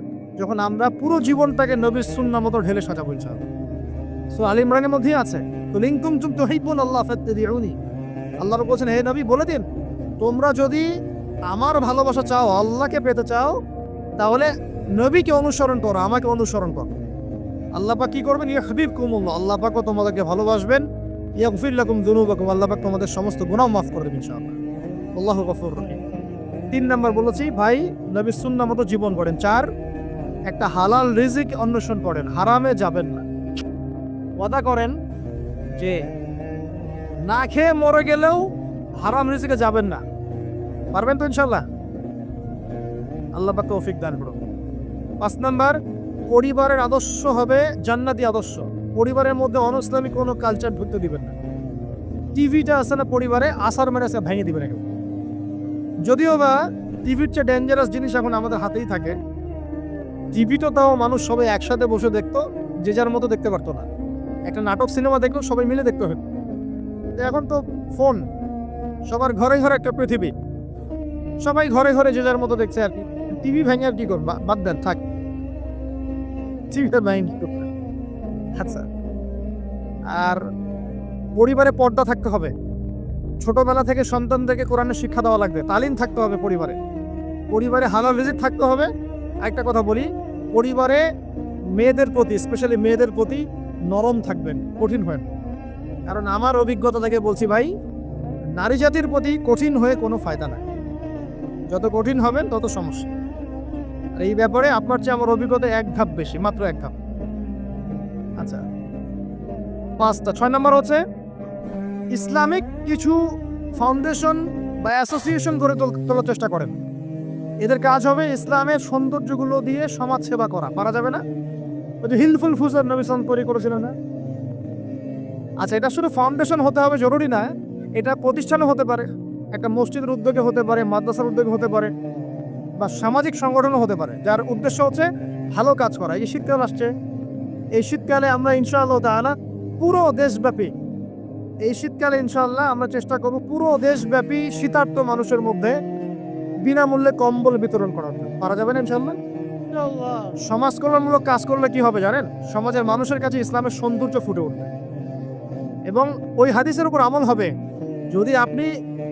যখন আমরা পুরো জীবনটাকে নবীর সুন্নাহ মতো ঢেলে সাজাবো ইনশাআল্লাহ। সূরা আল ইমরানের মধ্যেই আছে, কুল ইন কুনতুম তুহিব্বুনাল্লাহ ফাত্তাবিউনি। আল্লাহ বলেছেন, হে নবী বলে দিন, তোমরা যদি আমার ভালোবাসা চাও, আল্লাহকে পেতে চাও, তাহলে নবীকে অনুসরণ করো, আমাকে অনুসরণ করো। আল্লাহ পাক কি করবেন? ইউহিব্বুকুমুল্লাহ, আল্লাহ পাক তোমাদেরকে ভালোবাসবেন। ইয়াগফির লাকুম যুনুবাকুম, আল্লাহ পাক তোমাদের সমস্ত গুনাহ মাফ করে দেবেন ইনশাআল্লাহ। আল্লাহু গফুর রহিম। 3 নাম্বার বলেছি, ভাই নবীর সুন্নাহ মতো জীবন করেন। 4, একটা হালাল রিজিক অন্বেষণ করেন, হারামে যাবেন না। ওয়াদা করেন যে না খেয়ে মরে গেলেও হারাম রিজিকে যাবেন না। পারবেন তো ইনশাআল্লাহ? আল্লাহ পাক তৌফিক দান করুন। 5 নাম্বার, পরিবারের আদর্শ হবে জান্নাতি আদর্শ। পরিবারের মধ্যে অনইসলামিক কোনো কালচার ঢুকতে দিবেন না। টিভিটা আছে না পরিবারে, আসার মেরে ভেঙে দিবেন একদম। যদিও বা টিভির চেয়ে ডেঞ্জারাস জিনিস এখন আমাদের হাতেই থাকে। টিভি তো তাও মানুষ সবাই একসাথে বসে দেখতো, যে যার মতো দেখতে পারতো না। একটা নাটক সিনেমা দেখলেও সবাই মিলে দেখতে হতো। এখন তো ফোন, সবার ঘরে ঘরে একটা পৃথিবী, সবাই ঘরে ঘরে যে যার মতো দেখছে আর কি। টিভি ভেঙে আর কি করবা? বাদ দেন, থাক, টিভিটা ভেঙে। আচ্ছা, আর পরিবারে পর্দা থাকতে হবে। ছোটবেলা থেকে সন্তানদেরকে কোরআনের শিক্ষা দেওয়া লাগবে, তালিম থাকতে হবে পরিবারে। পরিবারে হালাল রিজিক থাকতে হবে। একটা কথা বলি, পরিবারে মেয়েদের প্রতি, স্পেশালি মেয়েদের প্রতি নরম থাকবেন, কঠিন হবেন। কারণ আমার অভিজ্ঞতা থেকে বলছি ভাই, নারী জাতির প্রতি কঠিন হয়ে কোনো ফায়দা নাই। যত কঠিন হবেন তত সমস্যা। আর এই ব্যাপারে আপনার চেয়ে আমার অভিজ্ঞতা এক ধাপ বেশি, মাত্র এক ধাপ। আচ্ছা, 5টা। 6 নম্বর হচ্ছে ইসলামিক কিছু ফাউন্ডেশন বা অ্যাসোসিয়েশন গড়ে তোলার চেষ্টা করেন। এদের কাজ হবে ইসলামের সৌন্দর্যগুলো দিয়ে সমাজ সেবা করা। পারা যাবে না? ওই যে হিলফুল ফুজার নবী সাল্লাল্লাহু আলাইহি ওয়াসাল্লাম করেছিলেন না? আচ্ছা, এটা শুধু ফাউন্ডেশন হতে হবে জরুরি না, এটা প্রতিষ্ঠানও হতে পারে, একটা মসজিদের উদ্যোগে হতে পারে, মাদ্রাসার উদ্যোগে হতে পারে, বা সামাজিক সংগঠনও হতে পারে, যার উদ্দেশ্য হচ্ছে ভালো কাজ করা। এই শীতকাল আসছে, এই শীতকালে আমরা ইনশাআল্লাহ তাআলা পুরো দেশব্যাপী, এই শীতকালে ইনশাআল্লাহ আমরা চেষ্টা করব পুরো দেশব্যাপী শীতার্ত মানুষের মধ্যে বিনামূল্যে কম্বল বিতরণ করার জন্য। পারা যাবে না ইনশাআল্লাহ? সমাজ কল্যাণমূলক কাজ করলে কি হবে জানেন? সমাজের মানুষের কাছে ইসলামের সৌন্দর্য ফুটে উঠবে এবং ওই হাদিসের উপর আমল হবে। যদি আপনি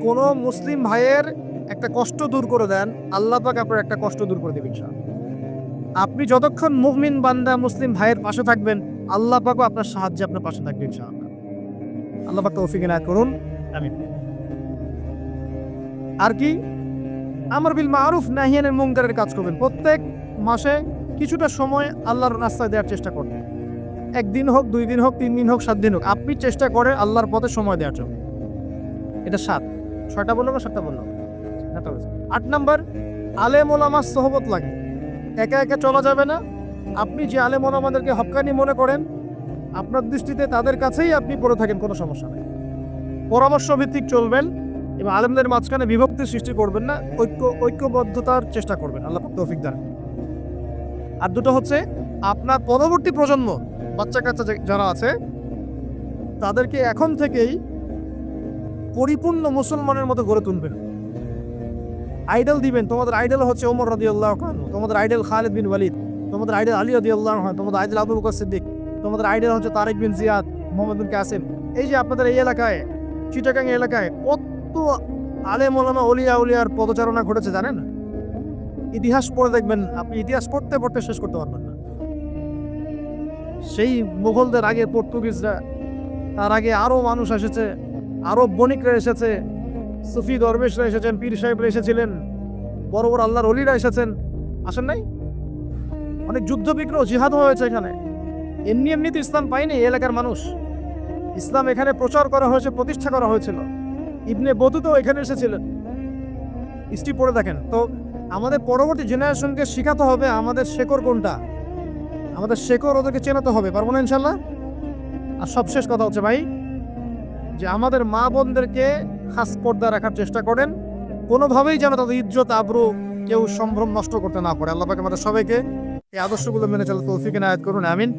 কোনো মুসলিম ভাইয়ের একটা কষ্ট দূর করে দেন, আল্লাহ পাক আপনার একটা কষ্ট দূর করে দেবেন ইনশাআল্লাহ। আপনি যতক্ষণ মুমিন বান্দা মুসলিম ভাইয়ের পাশে থাকবেন, আল্লাহ পাকও আপনার সাহায্যে আপনার পাশে থাকবে ইনশাআল্লাহ। আল্লাহ পাক তৌফিক ইনায়াত করুন, আমিন। আর কি? আমর বিল মারুফ নাহি আনিল মুনকারের কাজ করবেন। প্রত্যেক মাসে কিছুটা সময় আল্লাহর রাস্তায় দেওয়ার চেষ্টা করবেন। 1 দিন হোক, 2 দিন হোক, 3 দিন হোক, 7 দিন হোক, আপনি চেষ্টা করে আল্লাহর পথে সময় দেওয়ার জন্য। এটা 7। 6টা বললাম না 7টা বললাম? 8 নম্বর, আলেম ওলামার সোহবত লাগে। একা একা চলা যাবে না। আপনি যে আলেম ওলামাদেরকে হক্কানি মনে করেন, আপনার দৃষ্টিতে তাদের কাছেই আপনি পড়ে থাকেন, কোনো সমস্যা নেই। পরামর্শ ভিত্তিক চলবেন এবং আলেমদের মাঝখানে বিভক্তি সৃষ্টি করবেন না, ঐক্যবদ্ধতার চেষ্টা করবেন। আল্লাহ পাক তৌফিক দান। আর দুটো হচ্ছে আপনার পরবর্তী প্রজন্ম, বাচ্চা কাচ্চা যারা আছে, তাদেরকে এখন থেকেই পরিপূর্ণ মুসলমানের মতো গড়ে তুলবেন। আইডল দিবেন। তোমাদের আইডল হচ্ছে ওমর রাদিয়াল্লাহু আনহু, তোমাদের আইডল খালিদ বিন ওয়ালিদ, তোমাদের আইডল আলী রাদিয়াল্লাহু আনহু, তোমাদের আইডল আবু বকর সিদ্দিক, তোমাদের আইডল হচ্ছে তারিক বিন জিয়াদ, মোহাম্মদ বিন কাসিম। এই যে আপনাদের এই এলাকায়, চিটাগাং এলাকায় কত আলেম ওলামা ওলিয়া উলিয়ার পদচারণা ঘটেছে জানেন? ইতিহাস পড়ে দেখবেন, আপনি ইতিহাস পড়তে পড়তে শেষ করতে পারবেন না। সেই মুঘলদের আগে পর্তুগিজরা, তার আগে আরো মানুষ এসেছে, আরো বণিকরা এসেছে, সুফি দরবেশরা এসেছেন, পীর সাহেবরা এসেছিলেন, বড় বড় আল্লাহর ওলিরা এসেছেন। আসেন নাই? অনেক যুদ্ধ বিগ্রহ জিহাদ হয়েছে এখানে। এমনিতে ইসলাম পায়নি এই এলাকার মানুষ। ইসলাম এখানে প্রচার করা হয়েছে, প্রতিষ্ঠা করা হয়েছিল। ইবনে বতুতা এখানে এসেছিলেন। হিস্ট্রি পড়ে দেখেন। তো আমাদের পরবর্তী জেনারেশনকে শেখাতে হবে আমাদের শেকড় কোনটা, আমাদের শেকড় ওদেরকে চেনাতে হবে। পারবো না ইনশাল্লাহ? আর সবশেষ কথা হচ্ছে ভাই, যে আমাদের মা বোনদেরকে খাস পর্দা রাখার চেষ্টা করেন, কোনোভাবেই যেন তাদের ইজ্জত আবরু কেউ সম্ভ্রম নষ্ট করতে না পারে। আল্লাহ পাক আমাদের সবাইকে এই আদর্শগুলো মেনে চলার তৌফিক ইনায়াত করুন, আমিন।